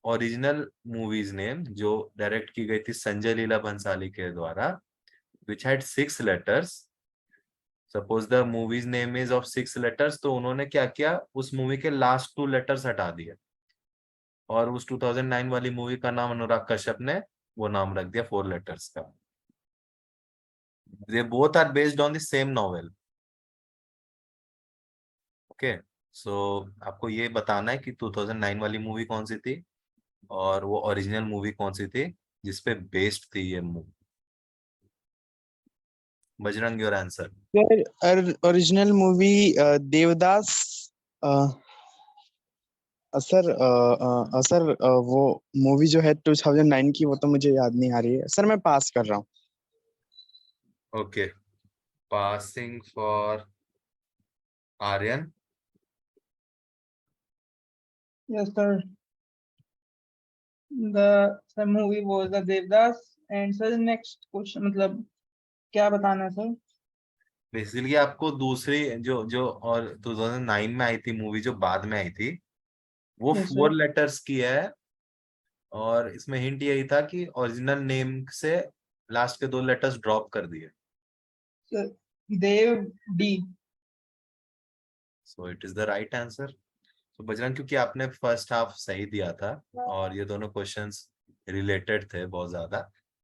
original movies name जो डायरेक्ट की गई थी संजय लीला भंसाली के द्वारा, which had 6 letters. Suppose the movie's name is of 6 letters, तो उन्होंने क्या किया, उस मूवी के लास्ट 2 लेटर्स हटा दिए और उस 2009 वाली मूवी का नाम अनुराग कश्यप ने वो नाम रख दिया 4 लेटर्स का. They both are based on the same novel. Okay, so आपको ये बताना है कि 2009 वाली मूवी कौन सी थी और वो ओरिजिनल मूवी कौन सी थी जिसपे बेस्ड थी ये movie. Bajrang, your answer. Original movie Devdas. Sir वो मूवी जो है 2009 की वो तो मुझे याद नहीं आ रही है सर. मैं पास कर रहा हूँ. Okay, passing for Aryan. Yes, sir. The movie was the Devdas. And sir, next question मतलब क्या बताना है सर? बेसिकली आपको दूसरी जो जो और 2009 में आई थी मूवी जो बाद में आई थी वो Yes, 4 sir. लेटर्स की है और इसमें हिंट यही था कि ओरिजिनल नेम से लास्ट के 2 लेटर्स ड्रॉप कर दिए. Sir, Dev D. So it is the right answer. तो बजरंग, क्योंकि आपने फर्स्ट हाफ सही दिया था और ये दोनों क्वेश्चंस रिलेटेड थे बहुत ज्यादा,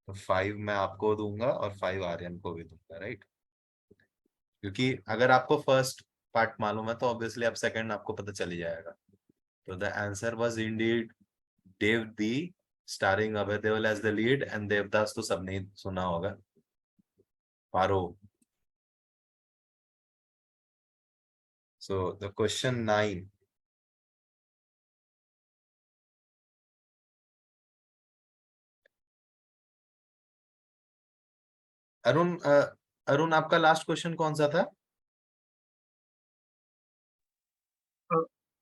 तो 5 मैं आपको दूंगा और 5 आर्यन को भी दूंगा, राइट? क्योंकि अगर आपको फर्स्ट पार्ट मालूम है तो ऑब्वियसली अब सेकंड आपको पता चल जाएगा. तो the answer was indeed Dev D, starring Abhay Deol as the lead, and Devdas तो सबने ही सुना होगा. पारो. So the question 9. Arun, Arun आपका लास्ट क्वेश्चन कौन सा था?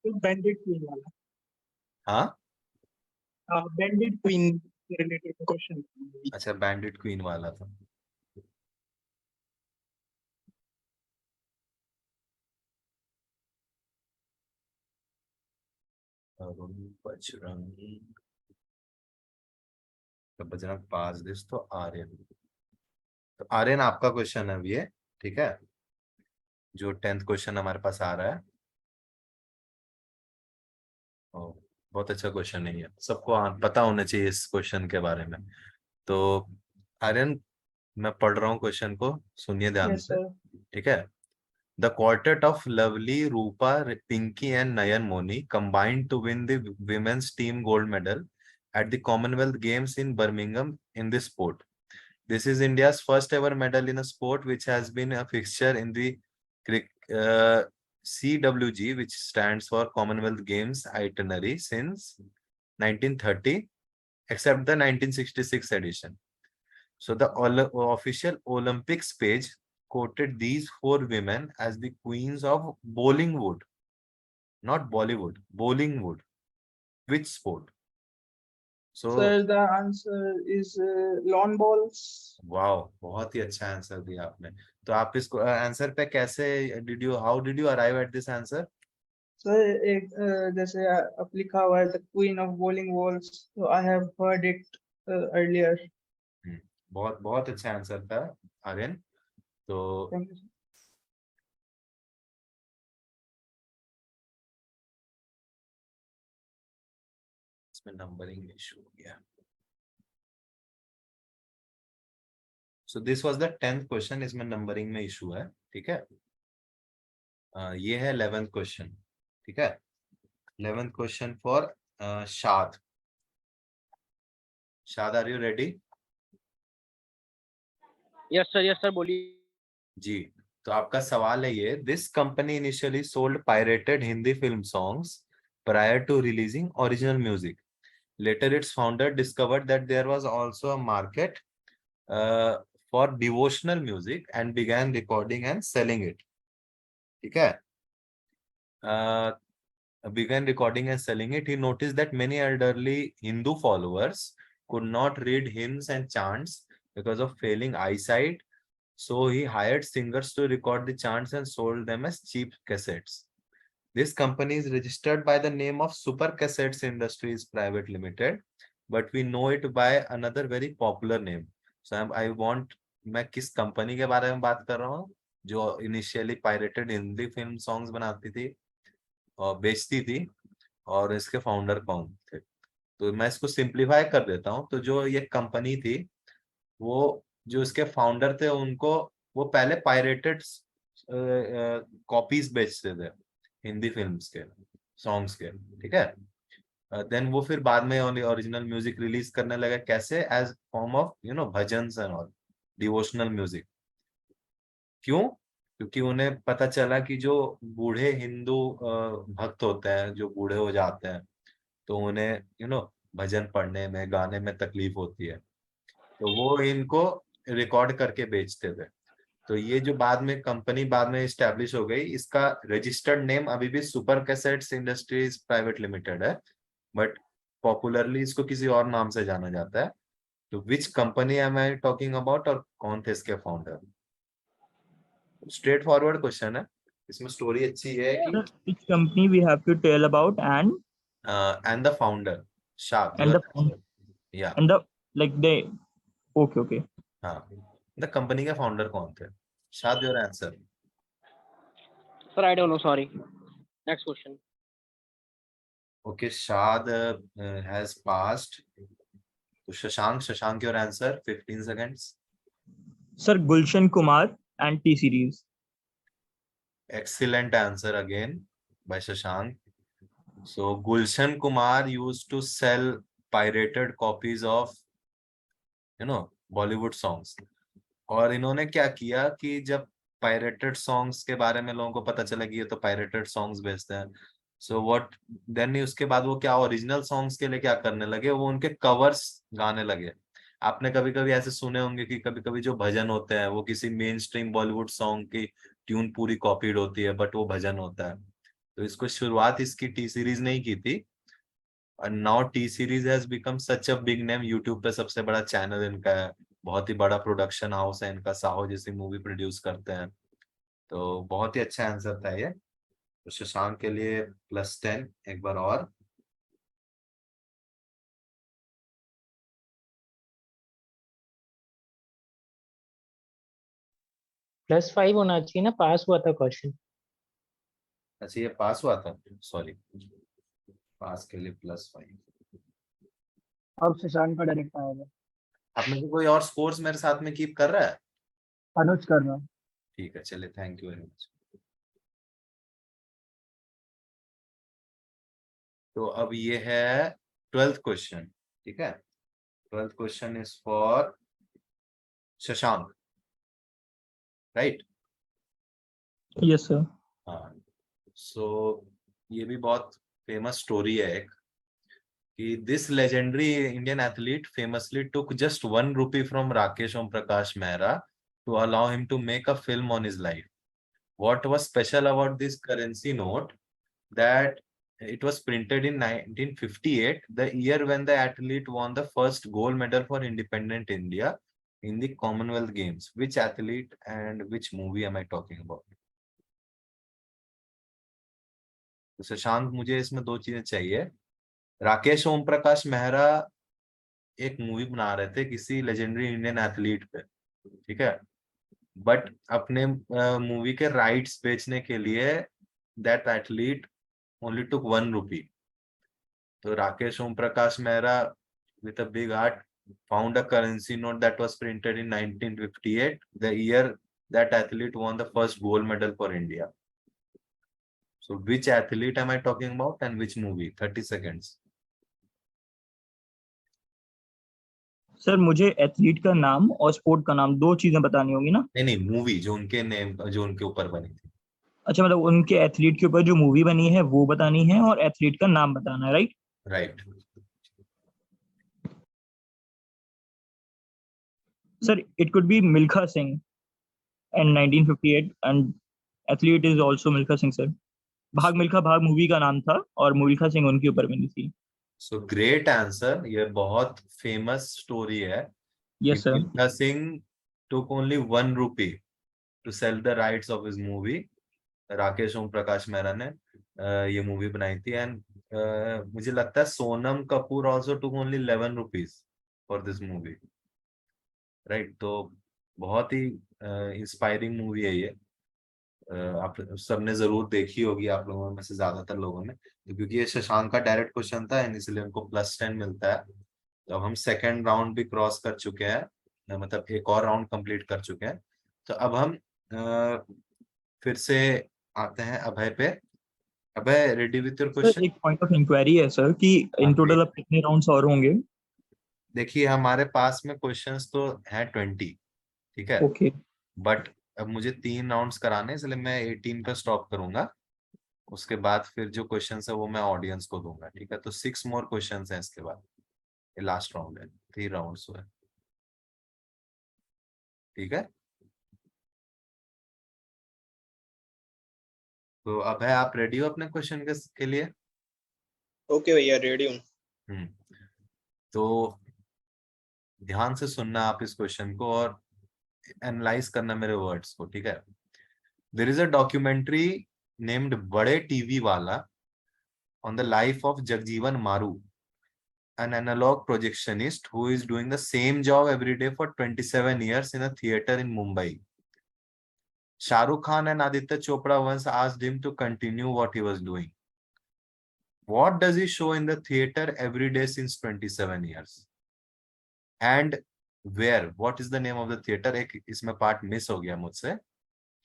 बैंडेड क्वीन वाला, हाँ बैंडेड क्वीन रिलेटेड क्वेश्चन। अच्छा, बैंडिट क्वीन वाला था। अरुण बजरंग, तो बजरंग पास दिस तो आर्यन। तो आर्यन आपका क्वेश्चन है अभी ये, ठीक है, जो 10th क्वेश्चन हमारे पास आ रहा है। ओ, बहुत अच्छा क्वेश्चन है ये, सबको पता होना चाहिए इस क्वेश्चन के बारे में। तो आर्यन, मैं पढ़ रहा हूँ क्वेश्चन को, सुनिए ध्यान Yes, से, sir. ठीक है। The quartet of Lovely, Rupa, Pinky and Nayan Moni combined to win the women's team gold medal at the Commonwealth Games in Birmingham in this sport. This is India's first ever medal in a sport which has been a fixture in the CWG, which stands for Commonwealth Games itinerary since 1930, except the 1966 edition. So the official Olympics page quoted these 4 women as the queens of Bollingwood, not Bollywood, Bollingwood. Which sport? So, Sir, the answer is lawn bowls. wow, बहुत ही अच्छा answer दिया आपने। तो आप इस answer पे कैसे how did you arrive at this answer? Sir, एक जैसे आप लिखा हुआ है the queen of bowling balls, so I have heard it earlier. बहुत बहुत अच्छा आंसर था आर्यन। तो Thank you, sir. इसमें नंबरिंग इशू हो गया। So this was the 10th question, इसमें नंबरिंग में इशू है, ठीक है। ये है 11th क्वेश्चन, ठीक है। 11th question for Shad. Shad, are you ready? Yes sir, बोलिए। जी, तो आपका सवाल है ये, this company initially sold pirated Hindi film songs prior to releasing original music. Later its founder discovered that there was also a market for devotional music and began recording and selling it, ठीक है। Began recording and selling it. He noticed that many elderly Hindu followers could not read hymns and chants because of failing eyesight. So he hired singers to record the chants and sold them as cheap cassettes. This company is registered by the name of Super Cassettes Industries Private Limited, but we know it by another very popular name. So I want, मैं किस company के बारे में बात कर रहा हूँ जो initially pirated Hindi film songs बनाती थी और बेचती थी, और इसके फाउंडर कौन थे? तो मैं इसको सिंप्लीफाई कर देता हूँ। तो जो ये कंपनी थी, वो जो इसके फाउंडर थे, उनको वो पहले पायरेटेड कॉपीज बेचते थे हिंदी फिल्म्स के सॉन्ग्स के, ठीक है। देन वो फिर बाद में ओरिजिनल म्यूजिक रिलीज करने लगे, कैसे? As form of bhajans and all, devotional music. क्यों? क्योंकि उन्हें पता चला कि जो बूढ़े हिंदू भक्त होते हैं, जो बूढ़े हो जाते हैं, तो उन्हें भजन पढ़ने में, गाने में तकलीफ होती है, तो वो इनको रिकॉर्ड करके बेचते थे। तो ये जो बाद में कंपनी बाद में इस्टेब्लिश हो गई, इसका रजिस्टर्ड नेम अभी भी super cassettes industries private limited है, बट पॉपुलरली इसको किसी और नाम से जाना जाता है। तो which company am I talking about, और कौन थे इसके फाउंडर? स्ट्रेट फॉरवर्ड क्वेश्चन है, इसमें स्टोरी अच्छी है कि Which company we have to tell about and the founder Shah, and the yeah, and the like they okay. हाँ, the company के फाउंडर कौन थे? शाद, your answer. Sir, I don't know, sorry. Next question. Okay, Shad has passed. तो Shashank your answer, 15 seconds. Sir, Gulshan Kumar and T series. Excellent answer again by Shashank. So Gulshan Kumar used to sell pirated copies of Bollywood songs. और इन्होंने क्या किया कि जब pirated songs के बारे में लोगों को पता चला कि ये तो पायरेटेड सॉन्ग्स बेचते हैं, सो व्हाट देन, उसके बाद वो क्या ओरिजिनल सॉन्ग्स के लिए क्या करने लगे, वो उनके कवर्स गाने लगे। आपने कभी कभी ऐसे सुने होंगे कि कभी कभी जो भजन होते हैं वो किसी मेन स्ट्रीम बॉलीवुड सॉन्ग की ट्यून पूरी कॉपीड होती है, बट वो भजन होता है। तो इसको शुरुआत इसकी टी सीरीज ने ही की थी, और now T series has become such a big name. YouTube पे सबसे बड़ा चैनल इनका है, बहुत ही बड़ा प्रोडक्शन हाउस है इनका, साहो जैसी मूवी प्रोड्यूस करते हैं। तो बहुत ही अच्छा आंसर था ये। तो शशांक के लिए +10 एक बार और। +5 होना चाहिए ना, पास हुआ था क्वेश्चन। अच्छा ये पास हुआ था, सॉरी, पास के लिए +5। अब शशांक का डायरेक्ट आएगा। आप में से कोई और स्कोर्स मेरे साथ में कीप कर रहा है? अनुज कर रहा। ठीक है, चलिए, थैंक यू वेरी मच। तो अब ये है 12th क्वेश्चन, ठीक है। 12th question is for Shashank, right? Yes sir. हाँ, सो ये भी बहुत फेमस स्टोरी है एक, कि this legendary Indian athlete famously took just 1 rupee from Rakesh Om Prakash Mehra to allow him to make a film on his life. What was special about this currency note? That it was printed in 1958, the year when the athlete won the first gold medal for independent India in the Commonwealth Games. Which athlete and which movie am I talking about? तो शशांक, मुझे इसमें दो चीजें चाहिए। राकेश ओम प्रकाश मेहरा एक movie बना रहे थे किसी लेजेंडरी इंडियन एथलीट पे, ठीक है, बट अपने मूवी के राइट्स बेचने के लिए that athlete only took 1 rupee. So Rakesh Om Prakash Mehra, with a big heart, found a currency note that was printed in 1958, the year that athlete won the first gold medal for India. So which athlete am I talking about and which movie? 30 seconds. Sir मुझे athlete का नाम और sport का नाम, दो चीजें बतानी होगी ना? नहीं, मूवी जो उनके नेम, जो उनके ऊपर बनी थी। अच्छा, मतलब उनके एथलीट के ऊपर जो मूवी बनी है वो बतानी है और एथलीट का नाम बताना है, right? Right. Sir it could be Milkha Singh and 1958 and athlete is also Milkha Singh sir. भाग मिल्खा भाग मूवी का नाम था और मिल्खा सिंह उनके ऊपर बनी थी। सो ग्रेट आंसर, ये बहुत फेमस स्टोरी है। Yes sir. Milkha Singh took only 1 rupee to sell the rights of his movie. Rakesh Om Prakash Mehra ने ये मूवी बनाई थी, एंड मुझे लगता है Sonam Kapoor also took only 11 rupees for this movie, right? तो बहुत ही इंस्पायरिंग मूवी है ये। आप सबने जरूर देखी होगी, आप लोगों में से ज्यादातर लोगों ने, तो क्योंकि ये शशांक का डायरेक्ट क्वेश्चन था इसलिए उनको +10 मिलता है। तो अब हम सेकेंड राउंड भी क्रॉस कर चुके हैं, मतलब एक और राउंड कंप्लीट कर चुके हैं। तो अब हम फिर से आते हैं अभय पे। Abhay, ready with your sir question? एक पॉइंट ऑफ इंक्वायरी है सर कि इन टोटल अब कितने राउंड्स और होंगे? देखिए हमारे पास में क्वेश्चंस तो हैं 20, ठीक है, ओके। बट अब मुझे 3 राउंड्स कराने, इसलिए मैं 18 पे स्टॉप करूंगा। उसके बाद फिर जो क्वेश्चंस है वो मैं ऑडियंस को दूंगा, ठीक है? तो 6 मोर क्वेश्चंस हैं इसके बाद, ये लास्ट राउंड है, 3 राउंड्स हुए, ठीक है? तो अभय, आप रेडी हो अपने क्वेश्चन के लिए? ओके भैया, रेडी हूँ। तो ध्यान से सुनना आप इस क्वेश्चन को और एनालाइज करना मेरे वर्ड्स को, ठीक है? There is a documentary named बड़े टीवी वाला on the life of Jagjeevan Maru, an analog projectionist who is doing the same job every day for 27 years in a theater in Mumbai. Shah Rukh Khan and Aditya Chopra once asked him to continue what he was doing. What does he show in the theater every day since 27 years? And where? What is the name of the theater? एक इसमें part miss हो गया मुझसे।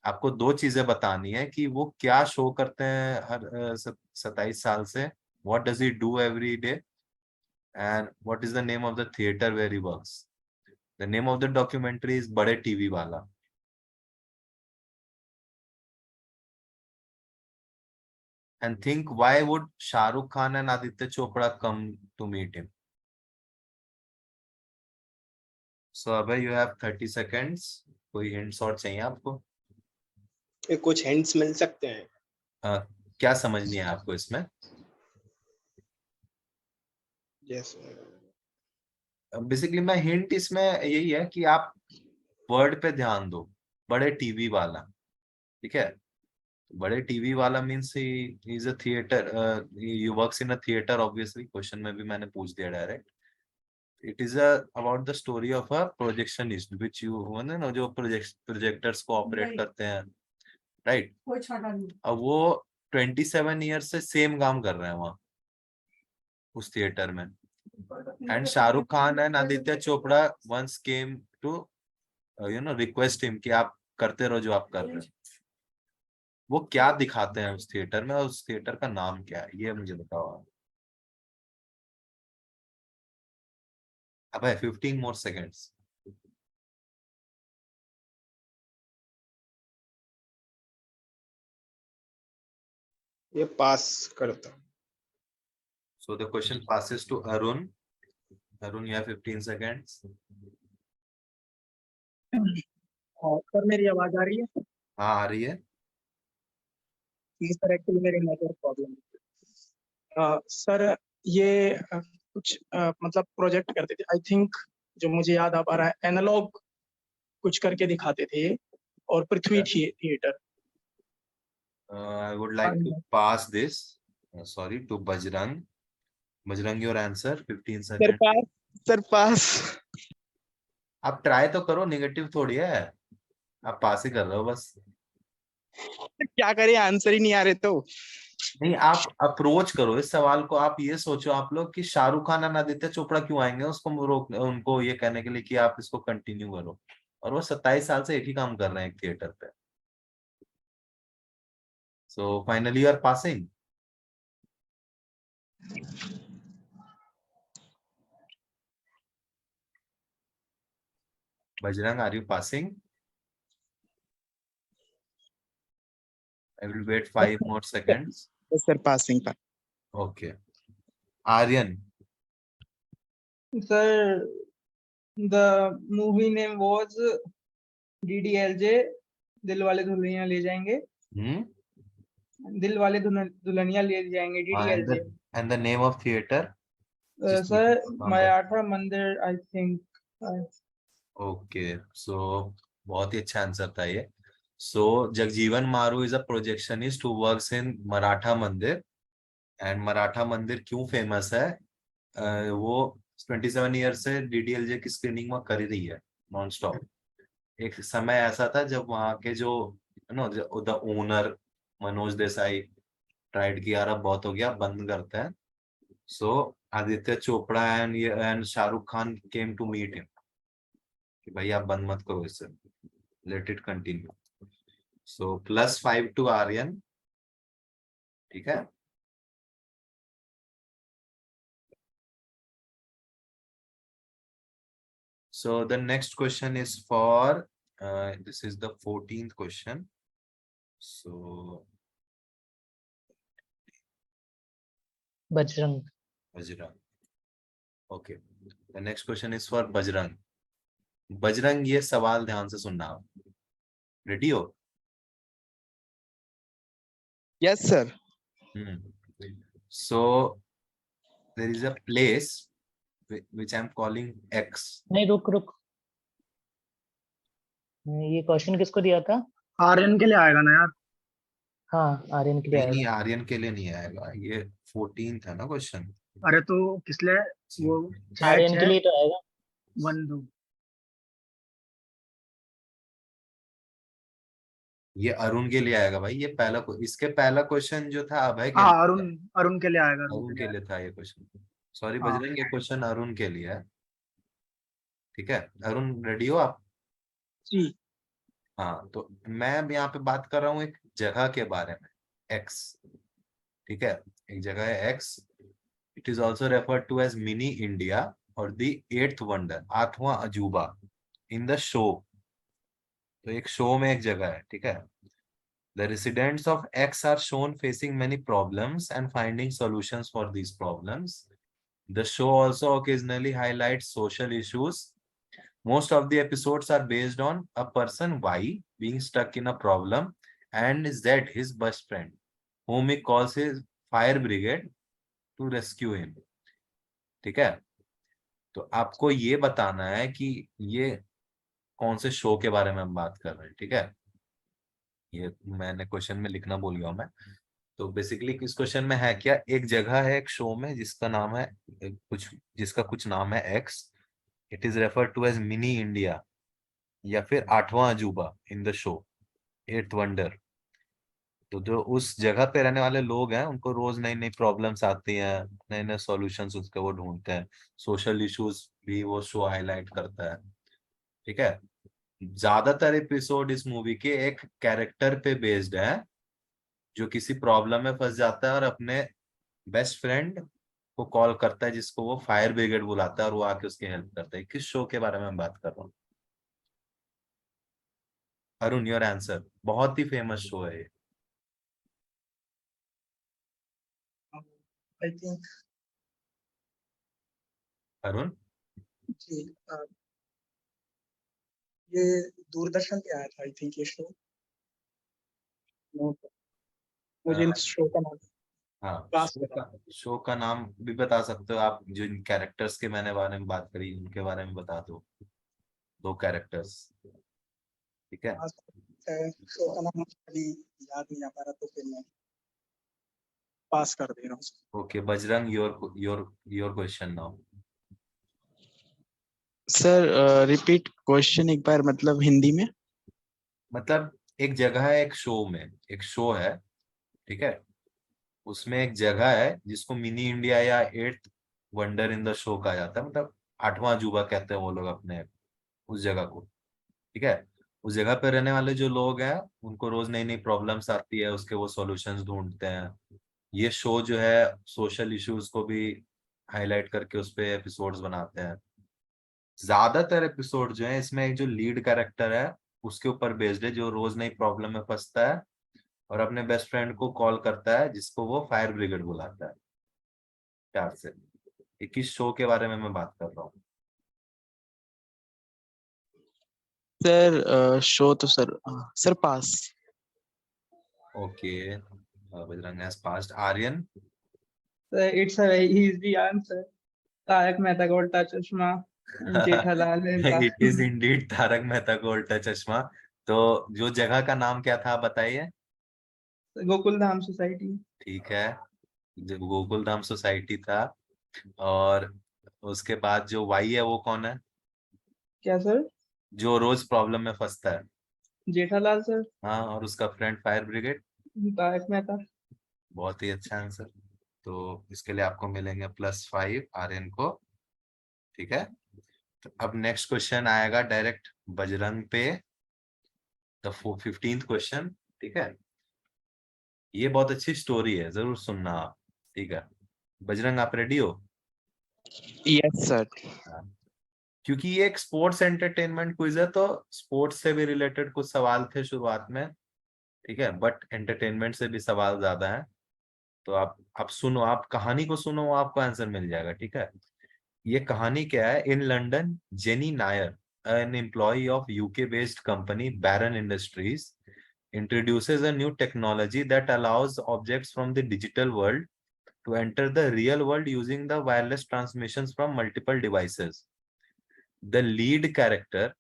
आपको दो चीजें बतानी है कि वो क्या शो करते हैं हर 27 साल से, what does he do every day, and what is the name of the theater where he works. The name of the documentary is Bade TV Wala. And think, why would Shah Rukh Khan and Aditya Chopra come to meet him? So Abhay, you have 30 seconds. कोई hints और चाहिए आपको? कुछ hints मिल सकते हैं? क्या समझनी है आपको इसमें? यस बेसिकली मैं हिंट इसमें यही है कि आप वर्ड पे ध्यान दो, बड़े टीवी वाला, ठीक है? बड़े टीवी वाला means is a theatre, you works in a theatre, obviously question में भी मैंने पूछ दिया direct. It is about the story of a projectionist which you ना, जो प्रोजेक्टर्स को ऑपरेट करते हैं, राइट? अब वो 27 ईयर्स से सेम काम कर रहे हैं वहाँ उस थिएटर में, and Shahrukh Khan and Aditya Chopra once came to request him कि आप करते रहो जो आप कर रहे हो। वो क्या दिखाते हैं उस थिएटर में और उस थिएटर का नाम क्या है, ये मुझे बताओ आप। अब है 15 more seconds. ये पास करता हूँ। So the question passes to Arun. Arun, you have 15 seconds. Sir मेरी आवाज आ रही है? हाँ आ रही है। सर एक्चुअली मेरी नेटवर्क प्रॉब्लम। सर ये कुछ मतलब प्रोजेक्ट करते थे, आई थिंक जो मुझे याद आ पा रहा है एनालॉग कुछ करके दिखाते थे, और पृथ्वी theatre. I would like to pass this. Sorry to Bajrang. Bajrang, your answer. 15 seconds. Sir पास। आप ट्राई तो करो, नेगेटिव थोड़ी है, आप पास ही कर रहे हो बस। क्या करें, आंसर ही नहीं आ रहे तो। नहीं, आप अप्रोच करो इस सवाल को, आप ये सोचो आप लोग कि शाहरुख खान और आदित्य चोपड़ा क्यों आएंगे उसको रोक, उनको ये कहने के लिए कि आप इसको कंटिन्यू करो, और वो 27 साल से एक ही काम कर रहे हैं एक थिएटर पे। So finally you are passing. Bajrang, are you passing? I will wait 5 more seconds. Yes, sir, passing. Okay. Aryan. Sir, the movie name was DDLJ, दिल वाले दुल्हनिया ले जाएंगे। दिल वाले दुल्हनिया ले जाएंगे, DDLJ. And the name of theater? Sir, Maratha Mandir, I think. Okay, so बहुत ही अच्छा आंसर था ये। So Jagjeevan Maru is a projectionist who works in Maratha Mandir. And Maratha Mandir क्यों फेमस है? वो 27 ईयर से DDLJ की स्क्रीनिंग में कर रही है नॉन स्टॉप। एक समय ऐसा था जब वहाँ के जो the owner Manoj Desai tried किया, अब बहुत हो गया, बंद करते हैं। So Aditya Chopra and Shahrukh Khan came to meet him कि भाई आप बंद मत करो इससे, let it continue. So +5 to Aryan, ठीक है। So the next question is for this is the 14th question. So Bajrang. Bajrang. Okay. The next question is for Bajrang. Bajrang, ये सवाल ध्यान से सुनना। रेडी हो? Yes, sir. So there is a place which I am calling X. नहीं रुक। ये question किसको दिया था? आर्यन के लिए आएगा ना यार? हाँ आर्यन के लिए नहीं, आएगा। आर्यन के लिए नहीं आएगा, ये 14th है ना क्वेश्चन। अरे तो किस लिए? वो आर्यन के लिए तो आएगा। 1 2 ये अरुण के लिए आएगा भाई, ये पहला इसके पहला क्वेश्चन जो था अभय के हाँ, अरुण के लिए आएगा। अरुण के लिए था ये क्वेश्चन। सॉरी बजरंग, ये क्वेश्चन अरुण के लिए है, ठीक है। अरुण रेडी हो आप? जी। हाँ, तो मैं अब यहाँ पे बात कर रहा हूँ एक जगह के बारे में, एक्स, ठीक है। एक जगह है X, it is also referred to as mini India और द 8th वंडर, 8वां अजूबा इन द शो। तो एक शो में एक जगह है, ठीक है। The residents of X are shown facing many problems and finding solutions for these problems. The show also occasionally highlights social issues. Most of the episodes are based on a person Y being stuck in a problem and Z his best friend. whom he calls his fire brigade to rescue him. ठीक है, तो आपको ये बताना है कि ये कौन से शो के बारे में हम बात कर रहे हैं. ठीक है, ये मैंने क्वेश्चन में लिखना भूल गया हूं मैं. तो बेसिकली इस क्वेश्चन में है क्या, एक जगह है एक शो में जिसका नाम है कुछ नाम है X. It is refer to as mini India या फिर 8वां अजूबा in the show, 8th wonder. तो जो उस जगह पे रहने वाले लोग हैं उनको रोज नई नई प्रॉब्लम्स आती हैं, नए नए सॉल्यूशंस उसके वो ढूंढते हैं. सोशल इश्यूज भी वो शो हाईलाइट करता है. ठीक है, ज्यादातर एपिसोड इस मूवी के एक कैरेक्टर पे बेस्ड है जो किसी प्रॉब्लम में फंस जाता है और अपने बेस्ट फ्रेंड को कॉल करता है जिसको वो फायर ब्रिगेड बुलाता है और वो आके उसकी हेल्प करता है. किस शो के बारे में मैं बात कर रहा हूँ? Arun, your answer. बहुत ही फेमस शो है ये. आई थिंक अरुण, जी ये दूरदर्शन पे आया था आई थिंक ये शो. मुझे इन शो का नाम हाँ, पास शो का नाम भी बता सकते हो आप. जो इन कैरेक्टर्स के मैंने बारे में बात करी उनके बारे में बता दो, 2 कैरेक्टर्स. ठीक है, शो का नाम अभी याद नहीं आ पा रहा, तो फिर मैं पास कर दे रहा हूँ. Okay Bajrang, your question now. Sir repeat question एक बार, मतलब हिंदी में. मतलब एक जगह है एक शो में, एक शो है. ठीक है, उसमें एक जगह है जिसको मिनी इंडिया या 8th wonder in the show कहा जाता है. मतलब 8वां अजूबा कहते हैं वो लोग अपने उस जगह को. ठीक है, उस जगह पे रहने वाले जो लोग हैं उनको रोज नई नई प्रॉब्लम्स आती है, उसके वो सॉल्यूशंस ढूंढते हैं. ये शो जो है सोशल इश्यूज को भी हाईलाइट करके उस पे एपिसोड्स बनाते हैं. ज्यादातर एपिसोड जो है इसमें एक जो लीड कैरेक्टर है उसके ऊपर बेस्ड है जो रोज नई प्रॉब्लम में फंसता है और अपने बेस्ट फ्रेंड को कॉल करता है जिसको वो फायर ब्रिगेड बुलाता है. प्यार से. ये किस शो के बारे में मैं बात कर रहा हूँ? सर शो तो sir pass. Okay, Bajrang has passed. Aryan, it's a easy answer, Tarak Mehta ka Ulta Chashma, Jethalal it is indeed Tarak Mehta ka Ulta चश्मा. तो जो जगह का नाम क्या था आप बताइए. गोकुल धाम सोसाइटी. ठीक है, जो गोकुल धाम सोसाइटी था. और उसके बाद जो वाई है वो कौन है क्या सर? जो रोज प्रॉब्लम में फंसता है? जेठालाल सर. हाँ, और उसका friend fire brigade. Tarak Mehta. बहुत ही अच्छा आंसर. तो इसके लिए आपको मिलेंगे +5 आर्यन को. ठीक है, तो अब नेक्स्ट क्वेश्चन आएगा डायरेक्ट बजरंग पे, द 15th क्वेश्चन. ठीक है, ये बहुत अच्छी स्टोरी है, जरूर सुनना आप. ठीक है, बजरंग आप रेडी हो? Yes sir. क्योंकि ये एक स्पोर्ट्स एंटरटेनमेंट क्विज है तो स्पोर्ट्स से भी रिलेटेड कुछ सवाल थे शुरुआत में. ठीक है, बट एंटरटेनमेंट से भी सवाल ज्यादा है. तो आप सुनो, आप कहानी को सुनो, आपको आंसर मिल जाएगा. ठीक है, ये कहानी क्या है. In London jenny Nair, an employee of UK based company Baron Industries, introduces a new technology that allows objects from the digital world to enter the real world using the wireless transmissions from multiple devices. The lead character,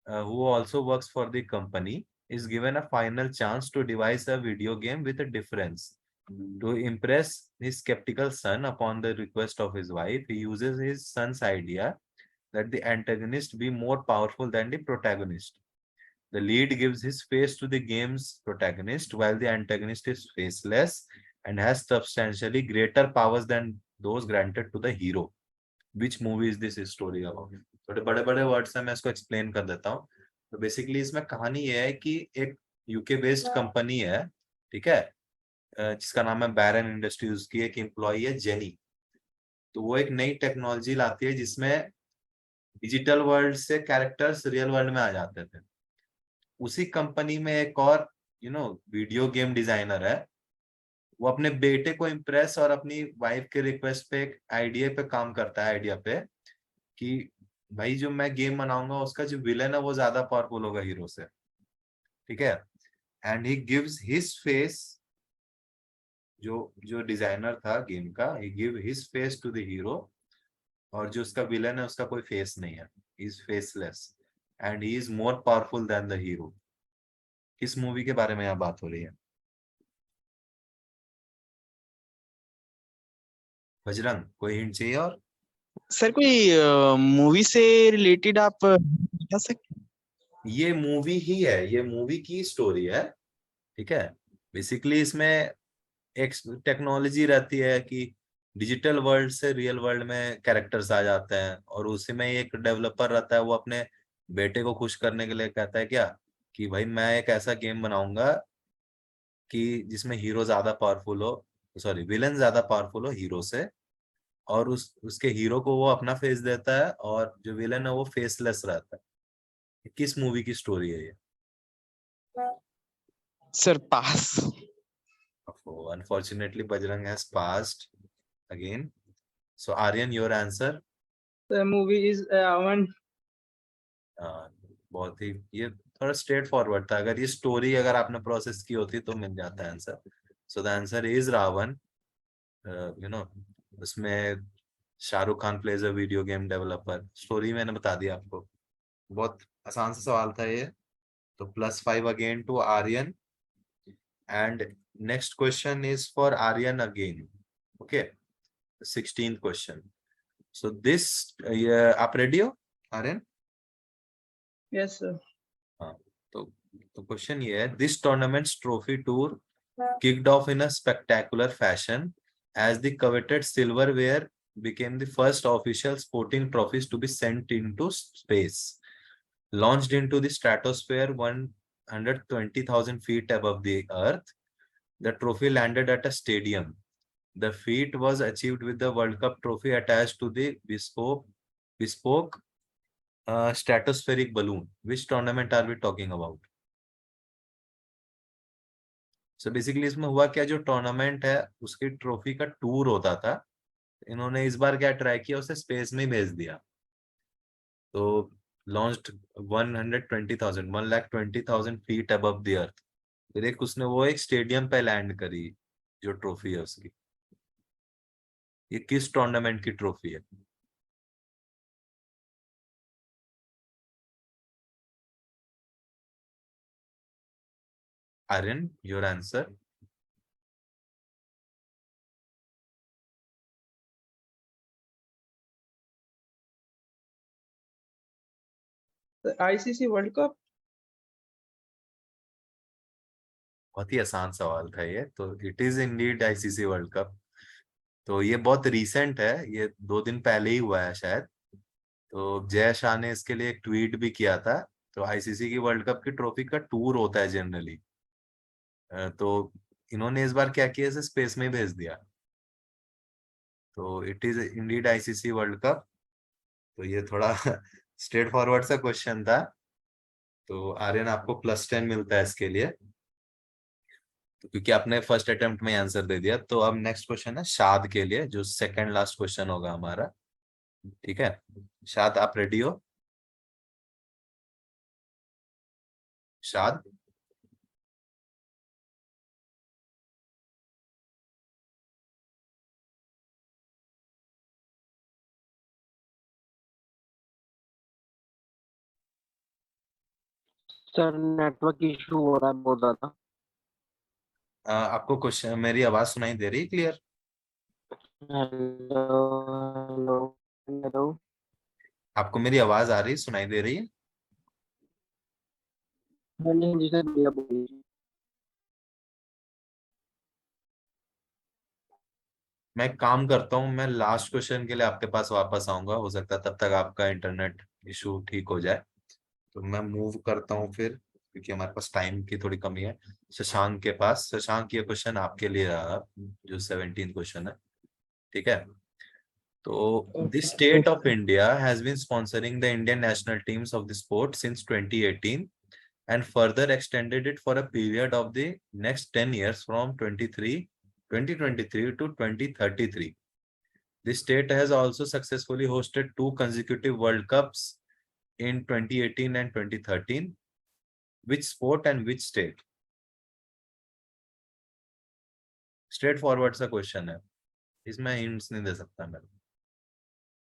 who also works for the company, is given a final chance to devise a video game with a difference. To impress his skeptical son upon the request of his wife, he uses his son's idea that the antagonist be more powerful than the protagonist. The lead gives his face to the game's protagonist, while the antagonist is faceless and has substantially greater powers than those granted to the hero. Which movie is this story about? थोड़े बड़े बड़े words हैं, मैं इसको explain कर देता हूँ. तो बेसिकली इसमें कहानी ये है कि एक यूके बेस्ड कंपनी है. ठीक है, जिसका नाम है बैरन इंडस्ट्रीज. उसकी एक एम्प्लॉई है जेनी. तो वो एक नई टेक्नोलॉजी लाती है जिसमें डिजिटल वर्ल्ड से कैरेक्टर्स रियल वर्ल्ड में आ जाते थे. उसी कंपनी में एक और वीडियो गेम डिजाइनर है. वो अपने बेटे को इम्प्रेस और अपनी वाइफ के रिक्वेस्ट पे एक आइडिया पे काम करता है, आइडिया पे कि भाई जो मैं गेम बनाऊंगा उसका जो विलन है वो ज्यादा पावरफुल होगा हीरो से. ठीक है, and he gives his face जो डिजाइनर था गेम का, he give his face to the hero, और जो उसका विलन है उसका कोई फेस नहीं है, he is faceless and he is more powerful than the hero। किस मूवी के बारे में यहाँ बात हो रही है? बजरंग, कोई हिंट चाहिए? और सर कोई मूवी से रिलेटेड आप बता सकते? ये मूवी ही है, ये मूवी की स्टोरी है, ठीक है। बेसिकली इसमें एक टेक्नोलॉजी रहती है कि डिजिटल वर्ल्ड से रियल वर्ल्ड में कैरेक्टर्स आ जाते हैं, और उसी में एक डेवलपर रहता है, वो अपने बेटे को खुश करने के लिए कहता है क्या कि भाई मैं एक ऐसा गेम बनाऊंगा कि जिसमें हीरो ज्यादा पावरफुल हो, सॉरी विलन ज्यादा पावरफुल हो हीरो से, और उसके हीरो को वो अपना फेस देता है, और जो विलन है वो फेसलेस रहता है। किस मूवी की स्टोरी है ये? Sir pass. Unfortunately, Bajrang has passed again. So Aryan, your answer? The movie is Ravan. बहुत ही ये थोड़ा स्ट्रेट फॉरवर्ड था, अगर ये स्टोरी अगर आपने प्रोसेस की होती तो मिल जाता है answer. So the answer is Raavan. You know, उसमें Shahrukh Khan plays a video game developer. Story मैंने बता दी आपको, बहुत आसान सा सवाल था ये। तो +5 again to Aryan, and next question is for Aryan again, okay, 16th question. So this आप ready हो Aryan? Yes, sir. हाँ, तो क्वेश्चन ये है, this tournament's trophy tour kicked off in a spectacular fashion as the coveted silverware became the first official sporting trophies to be sent into space. Launched into the stratosphere 120,000 feet above the earth, the trophy landed at a stadium. The feat was achieved with the World Cup trophy attached to the bespoke stratospheric balloon. Which tournament are we talking about? So basically इसमें हुआ क्या, जो tournament है उसकी trophy का tour होता था, इन्होंने इस बार क्या ट्राई किया, उसे स्पेस में भेज दिया। तो launched 120,000 feet above the earth. फिर एक उसने वो एक स्टेडियम पे लैंड करी, जो ट्रॉफी है उसकी। ये किस टूर्नामेंट की ट्रॉफी है? Aryan, your answer? The ICC World Cup. बहुत ही आसान सवाल था ये। तो it is Indeed ICC world cup. तो ये बहुत रीसेंट है, ये 2 दिन पहले ही हुआ है शायद। तो जय शाह ने इसके लिए एक ट्वीट भी किया था। तो आईसीसी की वर्ल्ड कप की ट्रॉफी का टूर होता है जनरली, तो इन्होंने इस बार क्या किया, इसे स्पेस में भेज दिया। तो it is Indeed ICC world cup. तो ये थोड़ा स्ट्रेट फॉरवर्ड सा क्वेश्चन था। तो आर्यन, आपको +10 मिलता है इसके लिए, तो क्योंकि आपने फर्स्ट अटेम्प्ट में आंसर दे दिया। तो अब नेक्स्ट क्वेश्चन है शाद के लिए, जो सेकंड लास्ट क्वेश्चन होगा हमारा, ठीक है। शाद, आप रेडी हो? शाद, सर नेटवर्क इशू हो रहा है बहुत ज्यादा। आपको क्वेश्चन, मेरी आवाज सुनाई दे रही है क्लियर? Hello hello hello. आपको मेरी आवाज आ रही, सुनाई दे रही है? हाँ जी सर, भैया बोलिए। मैं एक काम करता हूँ, मैं लास्ट क्वेश्चन के लिए आपके पास वापस आऊंगा, हो सकता है तब तक आपका इंटरनेट इशू ठीक हो जाए। तो मैं मूव करता हूँ फिर, क्योंकि हमारे पास टाइम की थोड़ी कमी है। शशांक के पास, शशांक, ये क्वेश्चन आपके लिए रहा, जो 17 क्वेश्चन है, ठीक है। तो the state of India has been sponsoring the Indian national teams of the sport since 2018 and further extended it for a period of the next 10 years from 2023 to 2033. The state has also successfully hosted 2 consecutive World Cups in 2018 and 2013. Which sport and which state? Straight forward सा question है, इसमें hints नहीं दे सकता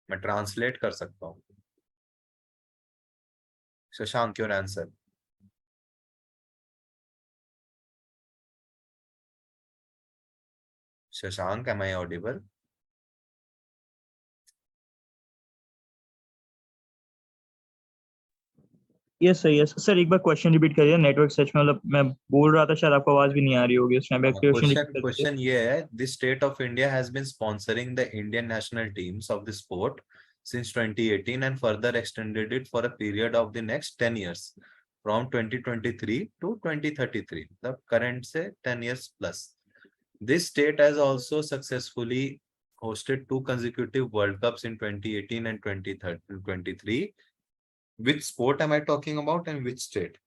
मैं translate कर सकता हूँ। Shashank, your answer. Shashank, am I audible? Yes sir, yes sir, एक बार क्वेश्चन रिपीट करिए, नेटवर्क सच में मतलब मैं बोल रहा था, शायद आपको आवाज भी नहीं आ रही होगी उस टाइम पे। क्वेश्चन रिपीट करिए। क्वेश्चन ये है, the state of India has been sponsoring the Indian national teams of the sport since 2018 and further extended it for a period of the next 10 years from 2023 to 2033, the current से 10 years plus. This state has also successfully hosted 2 consecutive World Cups in 2018 and 2023. Which sport am I talking about and which state?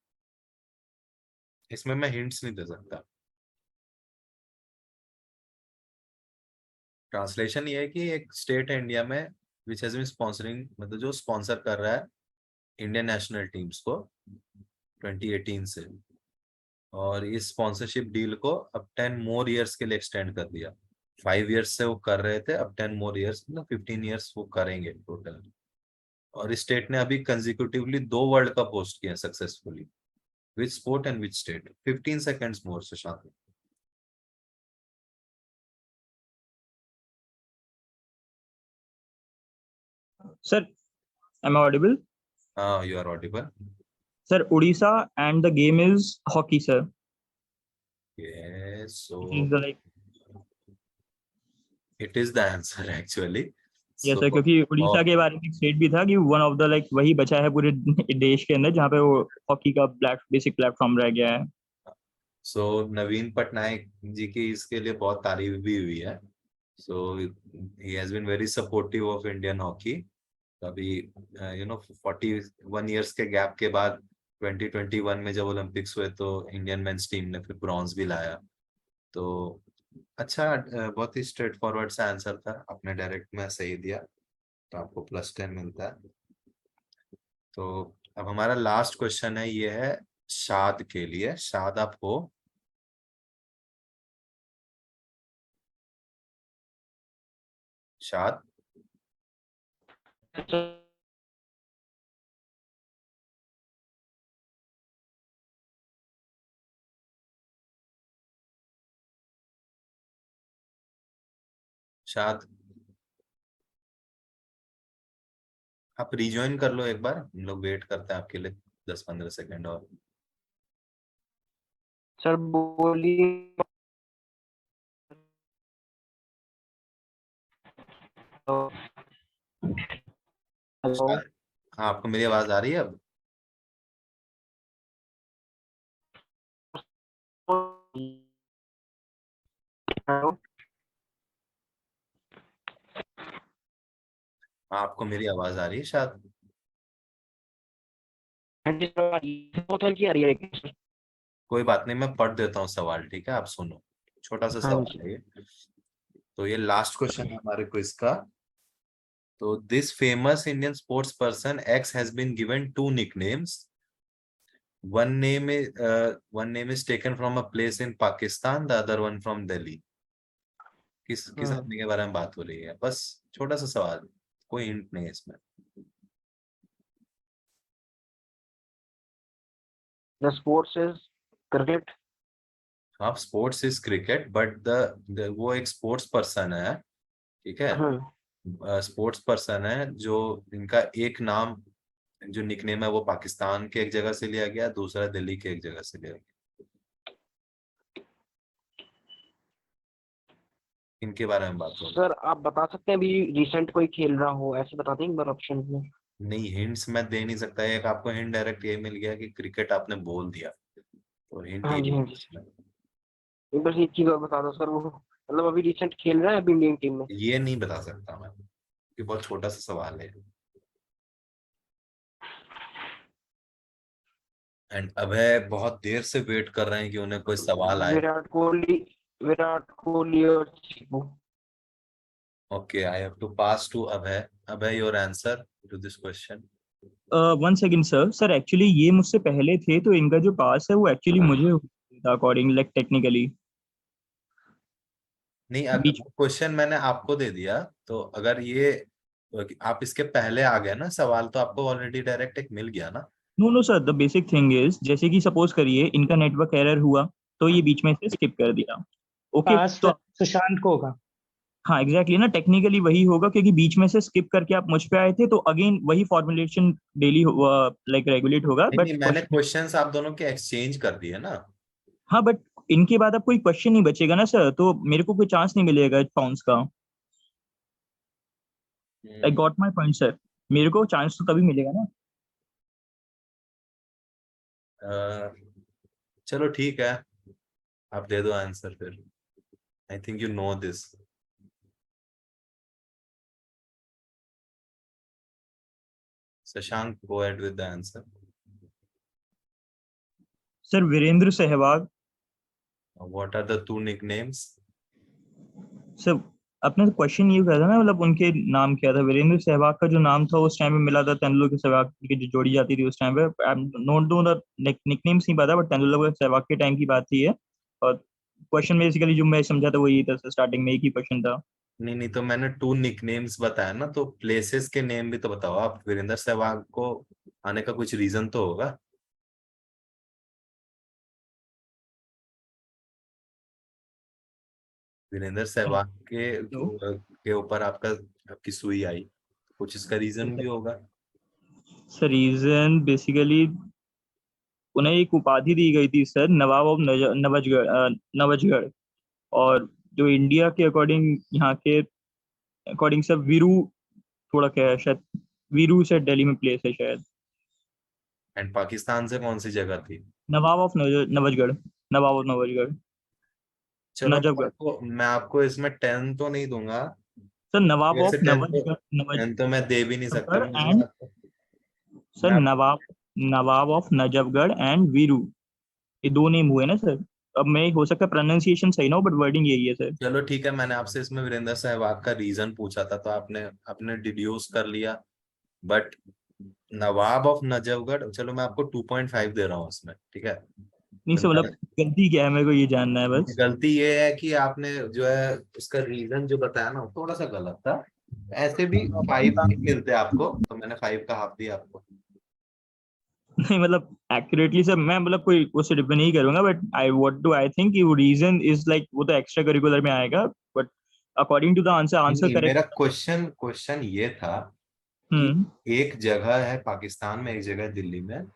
इसमें मैं hints नहीं दे सकता। Translation ये है कि एक state है इंडिया में which has been sponsoring, मतलब जो स्पॉन्सर कर रहा है इंडियन नेशनल टीम्स को 2018 से, और इस स्पॉन्सरशिप डील को अब 10 मोर इयर्स के लिए एक्सटेंड कर दिया। 5 इयर्स से वो कर रहे थे, अब 10 मोर इयर्स, मतलब 15 इयर्स वो करेंगे टोटल। और इस स्टेट ने अभी कंसेक्यूटिवली 2 वर्ल्ड कप होस्ट किए successfully. Which sport and which state? 15 seconds more Shashank. Sir, am I audible? You are audible. Sir, Odisha, and the game is hockey, sir. Yes, so It is like it is the answer actually. yes, So, sir, क्योंकि उड़ीसा के बारे में एक state भी था कि one of the like वही बचा है पूरे देश के अंदर जहाँ पे वो हॉकी का बेसिक प्लेटफॉर्म रह गया है। so नवीन पटनायक जी की इसके लिए बहुत तारीफ भी हुई है। So he has been very supportive of Indian hockey. अभी 41 years के गैप के बाद 2021 में जब ओलंपिक्स हुए तो इंडियन मेंस टीम ने फिर ब्रॉन्ज भी लाया। तो अच्छा, बहुत ही स्ट्रेट फॉरवर्ड सा आंसर था, आपने डायरेक्ट में सही दिया तो आपको +10 मिलता है। तो अब हमारा लास्ट क्वेश्चन है, ये है शाद के लिए। शाद, आप हो? शाद, शाद, आप रिज्वाइन कर लो एक बार, हम लोग वेट करते हैं आपके लिए 10-15 सेकेंड और। सर बोलिए। हेलो, हाँ, आपको मेरी आवाज आ रही है अब? हेलो, हाँ, आपको मेरी आवाज आ रही है शायद? हाँ जी सर, बहुत हल्की आ रही है लेकिन सर। कोई बात नहीं, मैं पढ़ देता हूँ सवाल, ठीक है? आप सुनो, छोटा सा हाँ सवाल जी। है ये। तो ये लास्ट क्वेश्चन है हमारे क्विज का। तो this famous Indian sports person X has been given 2 nicknames. One name is taken from a place in Pakistan, the other one from Delhi. किस आदमी के बारे में बात हो रही है? बस छोटा सा सवाल, कोई हिंट नहीं है इसमें। The sports is cricket. हाँ, स्पोर्ट्स इज क्रिकेट, बट वो एक स्पोर्ट्स पर्सन है, ठीक है? स्पोर्ट्स पर्सन है जो, इनका एक नाम जो निकनेम है वो पाकिस्तान के एक जगह से लिया गया, दूसरा दिल्ली के एक जगह से लिया गया। इनके बारे में बात हो। सर आप बता सकते हैं अभी रिसेंट कोई खेल रहा हो, ऐसे बता दें एक बार ऑप्शन में। नहीं, हिंट्स मैं दे नहीं सकता। एक आपको हिंट डायरेक्ट ये मिल गया कि क्रिकेट आपने बोल दिया, तो हिंट हाँ ये जी, हाँ जी। इसमें। एक बार एक चीज और बता दो सर, वो मतलब अभी रिसेंट खेल रहा है अभी इंडियन टीम में। ये नहीं बता सकता मैं, क्योंकि बहुत छोटा सा सवाल है। एंड अभय बहुत देर से वेट कर रहे हैं कि उन्हें कोई सवाल आए। विराट कोहली और चीकू। Okay, I have to pass to Abhay. Abhay, your answer to this question. 1 second sir actually ये मुझसे पहले थे, तो इनका जो पास है वो एक्चुअली मुझे था अकॉर्डिंग लाइक टेक्निकली। नहीं, अगर बीच क्वेश्चन मैंने आपको दे दिया तो अगर ये आप इसके पहले आ गए ना सवाल, तो आपको ऑलरेडी डायरेक्ट एक मिल गया ना। No sir, the basic thing is, जैसे कि सपोज करिए इनका नेटवर्क एरर हुआ तो ये बीच में से स्किप कर दिया। ओके पास तो सुशांत को होगा। हाँ एग्जैक्टली ना, टेक्निकली वही होगा क्योंकि बीच में से स्किप करके आप मुझ पे आए थे, तो अगेन वही फॉर्मुलेशन डेली लाइक रेगुलेट होगा। नहीं बट नहीं, मैंने क्वेश्चंस आप दोनों के एक्सचेंज कर दिए ना। हाँ, बट इनके बाद अब कोई क्वेश्चन नहीं बचेगा ना सर, तो मेरे को कोई चांस नहीं मिलेगा पाउंस का। I got my point sir, मेरे को चांस तो तभी मिलेगा ना। चलो ठीक है, आप दे दो आंसर फिर। I think you know this. Shashank, go ahead with the answer. Sir Virender Sehwag. What are the two nicknames? Sir अपने क्वेश्चन ये कहा था ना, मतलब उनके नाम क्या था। वीरेंद्र सहवाग का जो नाम था उस टाइम में मिला था तेंदुलकर सहवाग की जो जोड़ी जाती थी उस टाइम पे। नोट दो निकनेम्स नहीं पता, बट तेंदुलकर सहवाग के टाइम की बात थी है। और क्वेश्चन बेसिकली जो मैं समझा था वो यही था, स्टार्टिंग में एक ही क्वेश्चन था। नहीं नहीं, तो मैंने टू निकनेम्स बताया ना, तो प्लेसेस के नेम भी तो बताओ आप। वीरेंद्र सहवाग को आने का कुछ रीजन तो होगा। वीरेंद्र सहवाग के ऊपर आपकी सुई आई, कुछ इसका रीजन भी होगा। सर रीजन बेसिकली उन्हें एक उपाधि दी गई थी सर, नवाब ऑफ नवजगढ़। और जो इंडिया के अकॉर्डिंग, यहाँ के अकॉर्डिंग सर वीरू थोड़ा क्या है शायद, वीरू से दिल्ली में प्लेस है शायद। एंड पाकिस्तान से कौन सी जगह थी? नवाब ऑफ नवजगढ़। नवाब ऑफ नवजगढ़, चलो नजफगढ़। मैं आपको इसमें 10 तो नहीं दूंगा। सर नवाब वैसे ऑफ 10 तो मैं दे भी नहीं सकता। एंड सर मैं नवाब ऑफ नजफगढ़ एंड वीरू, ये दो नेम हुए ना सर। अब मैं, हो सकता है प्रोनाउंसिएशन सही ना हो, बट वर्डिंग यही है सर। चलो ठीक है, मैंने आपसे इसमें वीरेंद्र सहवाग का रीजन पूछा था, तो आपने अपने डिड्यूस कर लिया। बट नवाब ऑफ नजफगढ़, चलो मैं आपको 2.5 दे रहा हूँ इसमें, ठीक है। नहीं सर, मतलब गलती क्या है मेरे को ये जानना है बस। गलती ये है कि आपने जो है उसका रीजन जो बताया ना थोड़ा सा गलत था। ऐसे भी 5 मिलते हैं आपको, तो मैंने 5 का हाफ दिया आपको। नहीं मतलब एक्यूरेटली सर, मैं मतलब कोई उससे डिपेंड नहीं करूंगा, बट आई थिंक वो रीजन इज लाइक, वो तो एक्स्ट्रा करिकुलर में आएगा। But according to the answer नहीं, करेक्ट। मेरा क्वेश्चन ये था कि एक जगह है पाकिस्तान में, एक जगह है दिल्ली में,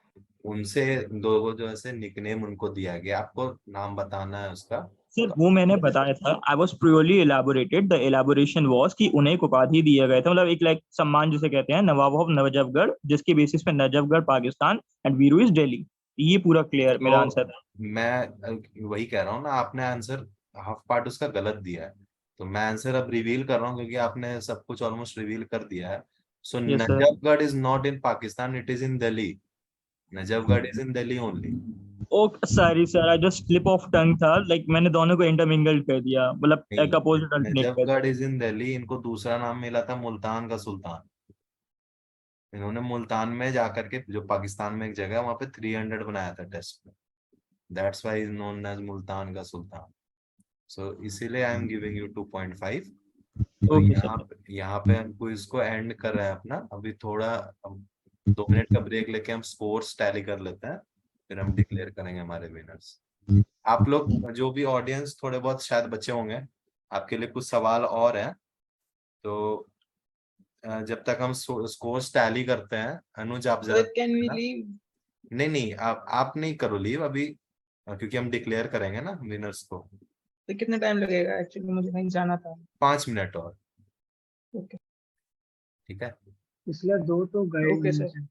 उनसे दो जो ऐसे निकनेम उनको दिया गया, आपको नाम बताना है उसका। सर वो मैंने बताया था, I was purely elaborated, the elaboration was कि उन्हें एक उपाधि दिया गया था, मतलब एक लाइक सम्मान जिसे कहते हैं, नवाब ऑफ नजफगढ़, जिसके बेसिस पे नजफगढ़ पाकिस्तान एंड वीरू इज दिल्ली। ये पूरा क्लियर मेरा आंसर तो था। मैं वही कह रहा हूँ ना, आपने आंसर हाफ पार्ट उसका गलत दिया है। तो मैं आंसर अब रिवील कर रहा हूँ क्योंकि आपने सब कुछ ऑलमोस्ट रिवील कर दिया है। So yes sir. Najafgarh is not in Pakistan, it is in Delhi. Najafgarh is in Delhi only. Okay sorry sir, I just slip of tongue था, लाइक मैंने दोनों को इंटरमिंगल कर दिया, मतलब नहीं, एक अपोजिट अल्टरनेट कर नजफगढ़ दिया। Is in Delhi. इनको दूसरा नाम मिला था मुल्तान का सुल्तान। इन्होंने मुल्तान में जाकर के, जो पाकिस्तान में एक जगह है, वहां पे 300 बनाया था टेस्ट में। That's why is known as Multan का सुल्तान। सो इसीलिए आई एम गिविंग यू 2.5। तो ओके सर। यहाँ पे हमको इसको एंड कर रहे हैं अपना। अभी थोड़ा 2 मिनट का ब्रेक लेके हम स्कोर्स टैली कर लेते हैं, फिर हम डिक्लेयर करेंगे हमारे विनर्स। आप लोग जो भी ऑडियंस थोड़े बहुत शायद बचे होंगे, आपके लिए कुछ सवाल और हैं। तो जब तक हम स्कोर्स टैली करते हैं, अनुज आप जरा कैन वी देखना। लीव? नहीं, आप नहीं करो लीव अभी, क्योंकि हम डिक्लेयर करेंगे ना विनर्स को। तो कितना टाइम लगेगा? एक्चुअली मुझे कहीं जाना था। 5 मिनट और, ओके। ठीक है। पिछले दो तो गए ओके नहीं सर। थे।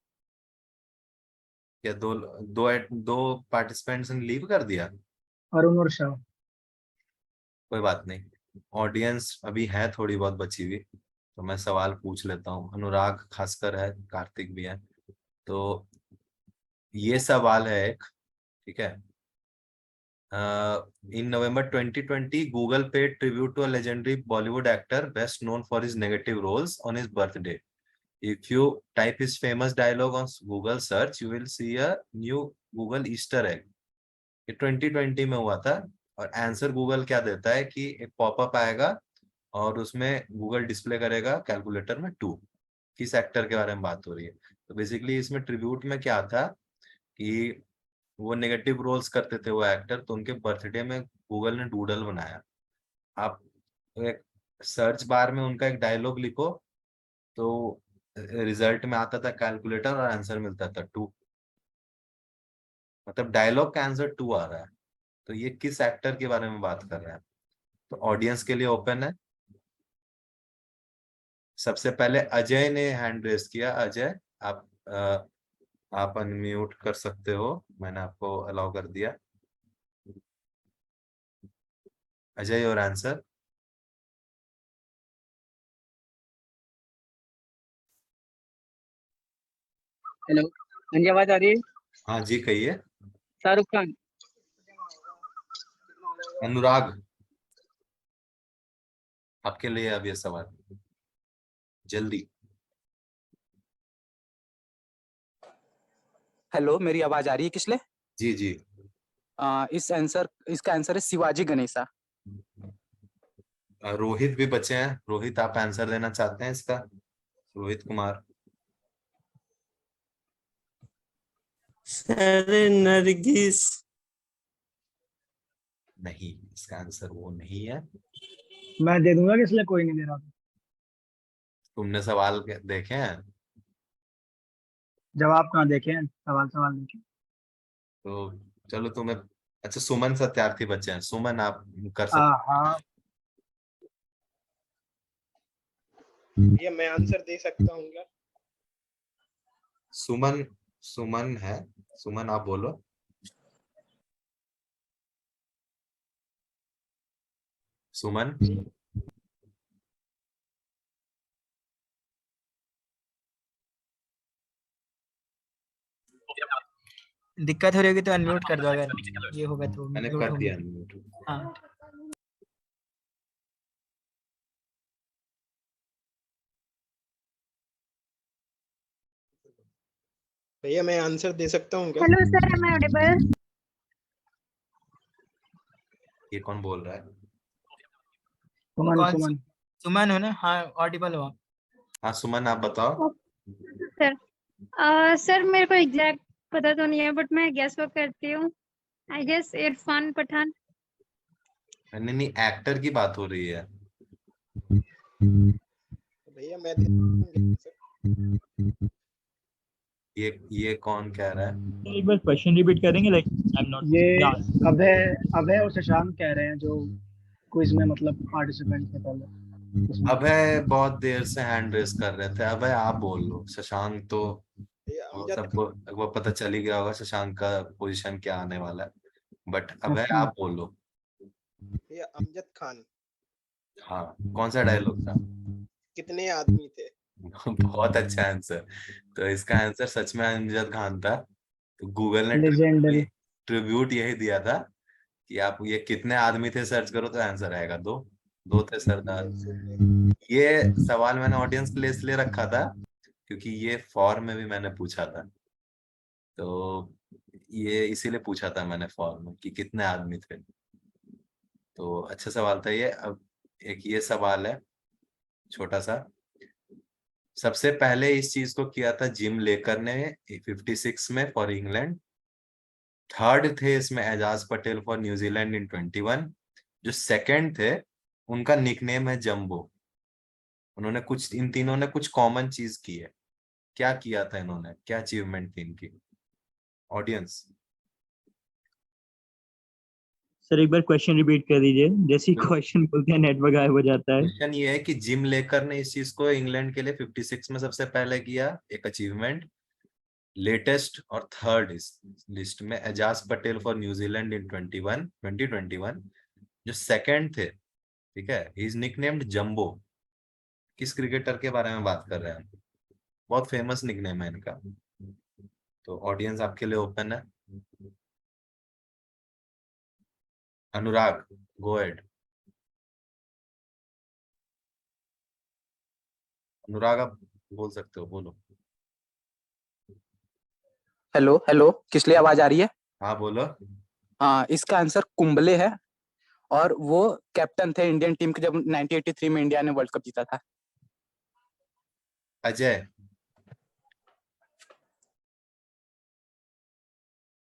क्या दो दो दो पार्टिसिपेंट्स ने लीव कर दिया? अरुण और शाह। कोई बात नहीं, ऑडियंस अभी है थोड़ी बहुत बची हुई, तो मैं सवाल पूछ लेता हूँ। अनुराग खासकर है, कार्तिक भी है। तो ये सवाल है एक, ठीक है। In November 2020, Google paid tribute to a legendary Bollywood actor best known for his negative roles on his birthday. If you type his famous dialogue on Google search, you will see a new Google Easter egg. ये 2020 में हुआ था। और answer Google क्या देता है कि एक पॉपअप आएगा और उसमें गूगल डिस्प्ले करेगा कैलकुलेटर में 2। किस एक्टर के बारे में बात हो रही है? तो बेसिकली इसमें ट्रिब्यूट में क्या था कि वो नेगेटिव रोल्स करते थे वो एक्टर, तो उनके बर्थडे में गूगल ने डूडल बनाया। आप एक सर्च बार में उनका एक डायलॉग लिखो तो रिजल्ट में आता था कैलकुलेटर और आंसर मिलता था 2। मतलब डायलॉग का आंसर 2 आ रहा है। तो ये किस एक्टर के बारे में बात कर रहे हैं? तो ऑडियंस के लिए ओपन है। सबसे पहले अजय ने हैंड रेस किया। अजय, आप अनम्यूट कर सकते हो, मैंने आपको अलाउ कर दिया। Ajay, your answer. हेलो, हाँ जी, आवाज आ रही है? हाँ जी, कहिए। शाहरुख खान। अनुराग, आपके लिए अब ये सवाल, जल्दी। हेलो, मेरी आवाज आ रही है किसले? जी जी। इसका आंसर है शिवाजी गणेशा। रोहित भी बचे हैं। रोहित, आप आंसर देना चाहते हैं इसका? रोहित कुमार। सर नरगिस। नहीं, इसका आंसर वो नहीं है। मैं दे दूंगा कि इसलिए कोई नहीं दे रहा। तुमने सवाल देखे हैं? जवाब कहाँ देखे हैं, सवाल सवाल देखे। तो चलो तुम्हें, अच्छा सुमन सत्यार्थी बचे हैं। सुमन, आप कर सकते हाँ, ये मैं आंसर दे सकता हूँ क्या? सुमन, सुमन है। सुमन, आप बोलो। सुमन। दिक्कत हो रही होगी तो अनम्यूट कर दो, अगर ये होगा तो मैंने म्यूट कर होगी। दिया unmute। हाँ, भैया मैं आंसर दे सकता हूँ क्या? Hello sir, am I audible? ये कौन बोल रहा है? सुमन कौन? सुमन। सुमन हो ना? हाँ, ऑडिबल हो। हाँ सुमन, आप बताओ। सर सर मेरे को एग्जैक्ट पता तो नहीं है, बट मैं गेस वर्क करती हूँ। I guess Irfan Pathan. नहीं नहीं, एक्टर की बात हो रही है। भैया मैं दे सकता हूँ सर? ये कौन कह रहा है? एक बार क्वेश्चन रिपीट करेंगे, लाइक आई एम नॉट। ये अभय और शशांक कह रहे हैं, जो क्विज में मतलब पार्टिसिपेंट थे पहले उसमें। अभय बहुत देर से हैंड रेस कर रहे थे। अभय, आप बोल लो। शशांक तो भैया वो अमजद सबको वो पता चल ही गया होगा शशांक का पोजीशन क्या आने वाला है। बट अभय, अच्छा, आप बोल लो। भैया अमजद खान। हाँ, कौन सा डायलॉग था? कितने आदमी थे? बहुत अच्छा आंसर। तो इसका आंसर सच में अमजद खान था। तो गूगल ने लेजेंडरी। ट्रिब्यूट यही दिया था कि आप ये कितने आदमी थे सर्च करो तो आंसर आएगा 2। 2 थे सरदार। ये सवाल मैंने ऑडियंस के लिए इसलिए रखा था क्योंकि ये फॉर्म में भी मैंने पूछा था। तो ये इसीलिए पूछा था मैंने फॉर्म में कि कितने आदमी थे। तो अच्छा सवाल था ये। अब एक ये सवाल है छोटा सा। सबसे पहले इस चीज को किया था जिम लेकर ने 56 में फॉर इंग्लैंड। थर्ड थे इसमें एजाज पटेल फॉर न्यूजीलैंड इन 21। जो सेकंड थे उनका निकनेम है जंबो। उन्होंने कुछ, इन तीनों ने कुछ कॉमन चीज की है। क्या किया था इन्होंने? क्या अचीवमेंट थी इनकी? ऑडियंस। सर एक बार क्वेश्चन रिपीट कर दीजिए, जैसे ही क्वेश्चन बोलते हैं नेटवर्क गायब हो जाता है। क्वेश्चन ये है कि जिम लेकर ने इस चीज को इंग्लैंड के लिए 56 में सबसे पहले किया, एक अचीवमेंट। लेटेस्ट और थर्ड इस लिस्ट में एजाज पटेल फॉर न्यूजीलैंड इन 2021। जो सेकंड थे, ठीक है, ही इज निकनेम्ड जंबो। किस क्रिकेटर के बारे में बात कर रहे हैं? बहुत फेमस निकनेम है इनका। तो ऑडियंस आपके लिए ओपन है। अनुराग, गो अहेड। अनुराग, आप बोल सकते हो, बोलो। हेलो हेलो, किसले आवाज आ रही है? हाँ बोलो। इसका आंसर कुंबले है। और वो कैप्टन थे इंडियन टीम के जब 1983 में इंडिया ने वर्ल्ड कप जीता था। अजय,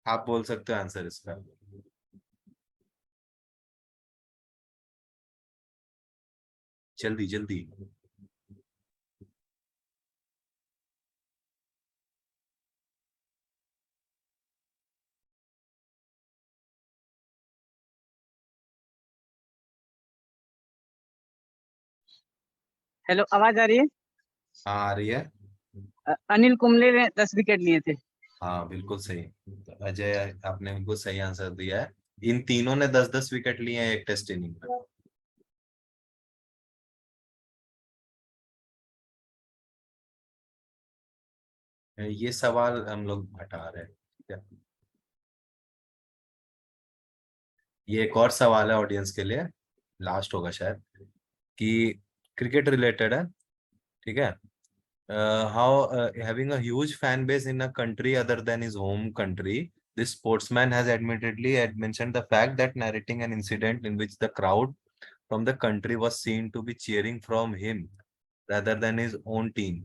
आप बोल सकते हो आंसर इसका। जल्दी जल्दी। हेलो, आवाज आ रही है? हाँ आ रही है। अनिल कुंबले ने 10 विकेट लिए थे। हाँ बिल्कुल सही। तो अजय, आपने बिल्कुल सही आंसर दिया है। इन तीनों ने 10-10 विकेट लिए हैं एक टेस्ट इनिंग में। ये सवाल हम लोग हटा रहे हैं, ठीक है। ये एक और सवाल है ऑडियंस के लिए, लास्ट होगा शायद, कि क्रिकेट रिलेटेड है, ठीक है। How having a huge fan base in a country other than his home country, this sportsman has admittedly had mentioned the fact that narrating an incident in which the crowd from the country was seen to be cheering from him rather than his own team.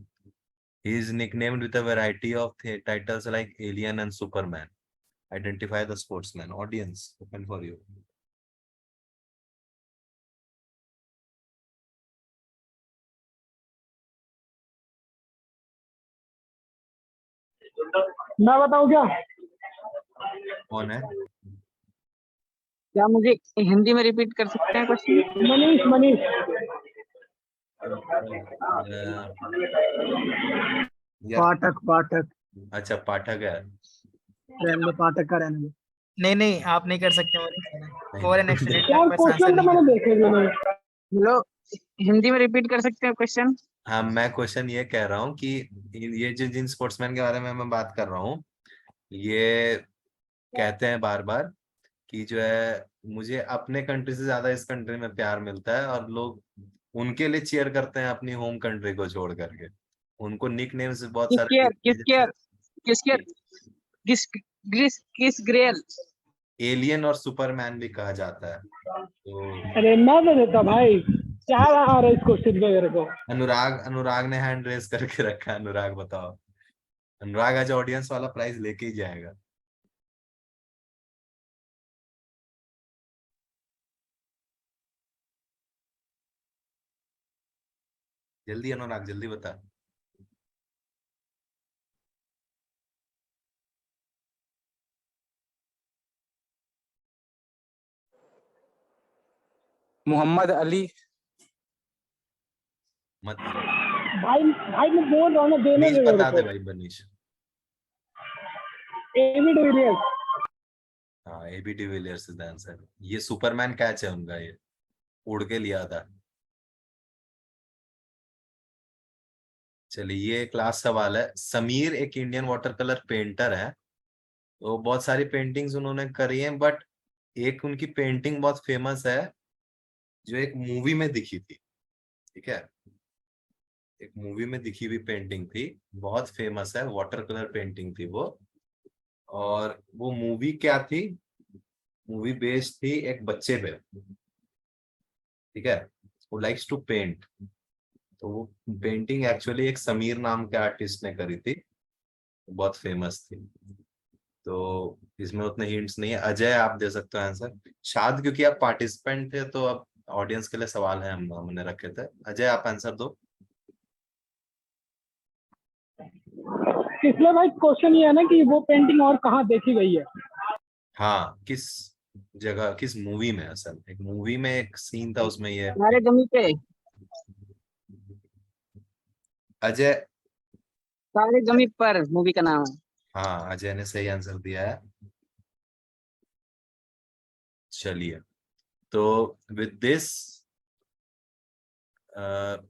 He is nicknamed with a variety of titles like Alien and Superman. Identify the sportsman. Audience, open for you. मैं बताऊं क्या? कौन है? क्या मुझे हिंदी में repeat कर सकते हैं क्वेश्चन? मनीष यार, पाठक पाठक अच्छा पाठक है। रहने दो, पाठक का रहने दो। नहीं आप नहीं कर सकते मनीष। और एन एक्सीलेंट यार बस आंसर क्वेश्चन तो नहीं मैंने कर। देखे भी नहीं। हेलो, हिंदी में रिपीट कर सकते हैं क्वेश्चन? हाँ, मैं क्वेश्चन ये कह रहा हूँ कि ये जिन स्पोर्ट्समैन के बारे में मैं बात कर रहा हूँ, ये कहते हैं बार बार कि जो है मुझे अपने कंट्री से ज्यादा इस कंट्री में प्यार मिलता है, और लोग उनके लिए चीयर करते हैं अपनी होम कंट्री को छोड़ करके। उनको निक नेम्स बहुत सारे किसके देते हैं, किसके किसके किस किस ग्रेल? एलियन और सुपरमैन भी कहा जाता है। तो अरे मैं तो देता भाई, क्या आ रहा है इस क्वेश्चन पे मेरे को? अनुराग ने हैंड रेस करके रखा है। अनुराग बताओ। अनुराग आज ऑडियंस वाला प्राइज लेके ही जाएगा। जल्दी अनुराग, जल्दी बता। मोहम्मद अली। मत भाई भाई मैं बोल रहा हूँ ना, देने प्लीज दे मेरे बता दे को। भाई बनीश। AB de Villiers. हाँ, AB de Villiers is the answer. ये सुपरमैन कैच है उनका, ये उड़ के लिया था। चलिए, ये एक लास्ट सवाल है। समीर एक इंडियन वाटर कलर पेंटर है, तो बहुत सारी पेंटिंग्स उन्होंने करी हैं, बट एक उनकी पेंटिंग बहुत फेमस है जो एक मूवी में दिखी थी, ठीक है। एक मूवी में दिखी हुई पेंटिंग थी, बहुत फेमस है, वाटर कलर पेंटिंग थी वो। और वो मूवी क्या थी? मूवी बेस्ड थी एक बच्चे पे, ठीक है। वो लाइक्स टू पेंट। तो वो पेंटिंग एक्चुअली एक समीर नाम के आर्टिस्ट ने करी थी, बहुत फेमस थी। तो इसमें उतने हिंट्स नहीं है। अजय, आप दे सकते हो आंसर शायद, क्योंकि आप पार्टिसिपेंट थे तो अब ऑडियंस के लिए सवाल है, हमने रखे थे। अजय, आप आंसर दो। इसलिए भाई क्वेश्चन ये है ना कि वो पेंटिंग और कहाँ देखी गई है? हाँ, किस जगह, किस मूवी में? असल एक मूवी में एक सीन था, उसमें ये सारे जमी पे। अजय। सारे जमी पर मूवी का नाम है। हाँ, अजय ने सही आंसर दिया है। चलिए, तो विद दिस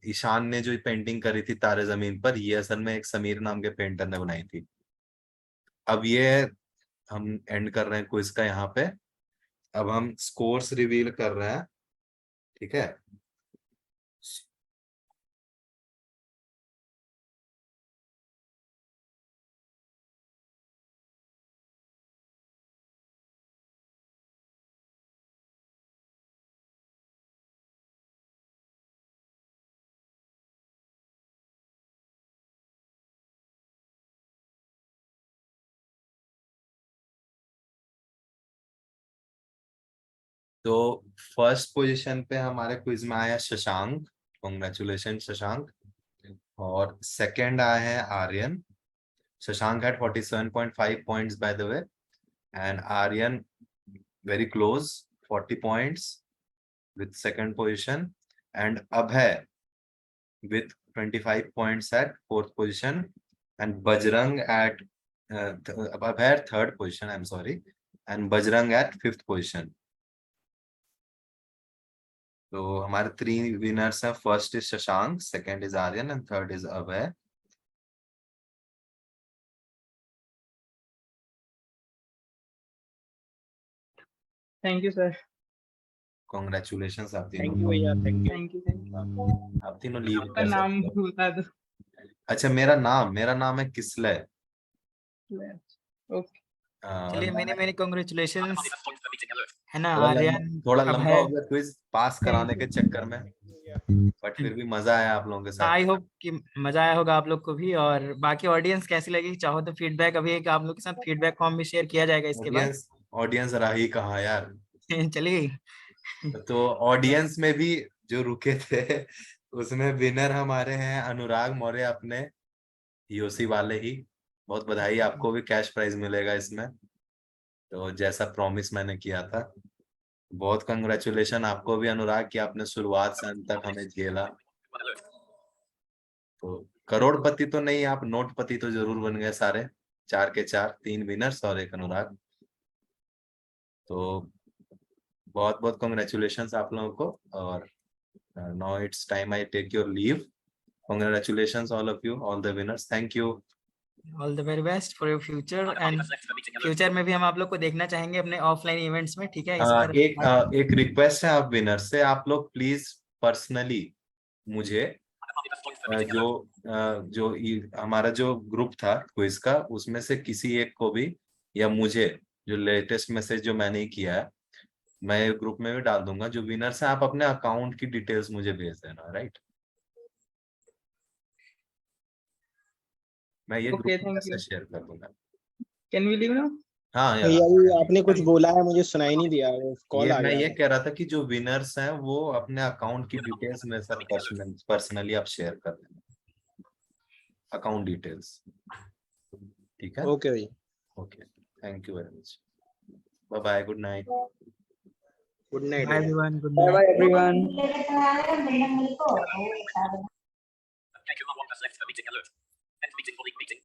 ईशान ने जो पेंटिंग करी थी तारे जमीन पर, ये असल में एक समीर नाम के पेंटर ने बनाई थी। अब ये हम एंड कर रहे हैं क्विज का यहाँ पे। अब हम स्कोर्स रिवील कर रहे हैं, ठीक है। तो फर्स्ट पोजीशन पे हमारे क्विज में आया शशांक, कॉन्ग्रेचुलेशन शशांक। और सेकंड आए हैं Aryan. Shashank had 47.5 points by the way, and Aryan very close 40 points with second position, and Abhay with 25 points at fourth position, and Bajrang at Abhay at third position, I'm sorry, and Bajrang at fifth position. तो हमारे 3 winners हैं, first is Shashank, second is Aryan, and third is Abhay. Thank you sir. Congratulations आप thank तीनों। You भैया, thank you. Thank you. आप तीनों leave आपका कर नाम सकते हो। बता दो। अच्छा मेरा नाम है किसलय। ओके। चलिए मेरी कॉन्ग्रेचुलेशन है ना थोड़ा आर्यन, थोड़ा लंबा अभय। हो गया क्विज पास कराने के चक्कर में, बट फिर भी मजा आया आप लोगों के साथ। आई होप कि मजा आया होगा आप लोग को भी, और बाकी ऑडियंस कैसी लगी, चाहो तो फीडबैक, अभी एक आप लोग के साथ फीडबैक फॉर्म भी शेयर किया जाएगा इसके बाद। ऑडियंस रही कहाँ यार। चलिए तो ऑडियंस में भी जो रुके थे उसमें विनर हमारे हैं अनुराग मौर्य, अपने यूसी वाले ही। बहुत बधाई, आपको भी कैश प्राइज मिलेगा इसमें, तो जैसा प्रॉमिस मैंने किया था। बहुत कंग्रेचुलेशन आपको भी अनुराग कि आपने शुरुआत से अंत तक हमें झेला। तो करोड़पति तो नहीं, आप नोटपति तो जरूर बन गए सारे, 4 के 4, 3 विनर्स और 1 अनुराग। तो बहुत बहुत कॉन्ग्रेचुलेशंस आप लोगों को। और now it's time I take your leave. Congratulations all of you, all the winners, thank you. All the very best for your future, and future में भी हम आप लोग को देखना चाहेंगे अपने ऑफलाइन इवेंट्स में, ठीक है। इस बार एक रिक्वेस्ट है आप विनर से, आप लोग प्लीज पर्सनली मुझे हमारा जो ग्रुप था क्विज का, उसमें से किसी एक को भी, या मुझे जो लेटेस्ट मैसेज जो मैंने किया है मैं ग्रुप में भी डाल दूंगा, जो विनर्स हैं आप अपने अकाउंट की डिटेल्स मुझे भेज देना, राइट। मैं ये ग्रुप में शेयर कर दूंगा। Can we leave now? हाँ यार, भैया आपने कुछ बोला है, मुझे सुनाई नहीं दिया, वो कॉल आ मैं गया। ये कह रहा था कि जो विनर्स हैं वो अपने अकाउंट की डिटेल्स मेरे साथ पर्सनली आप शेयर कर देना, अकाउंट डिटेल्स, ठीक है। ओके भैया, okay, thank you very much, bye bye, good night. Good night bye everyone, good bye night. Bye everyone.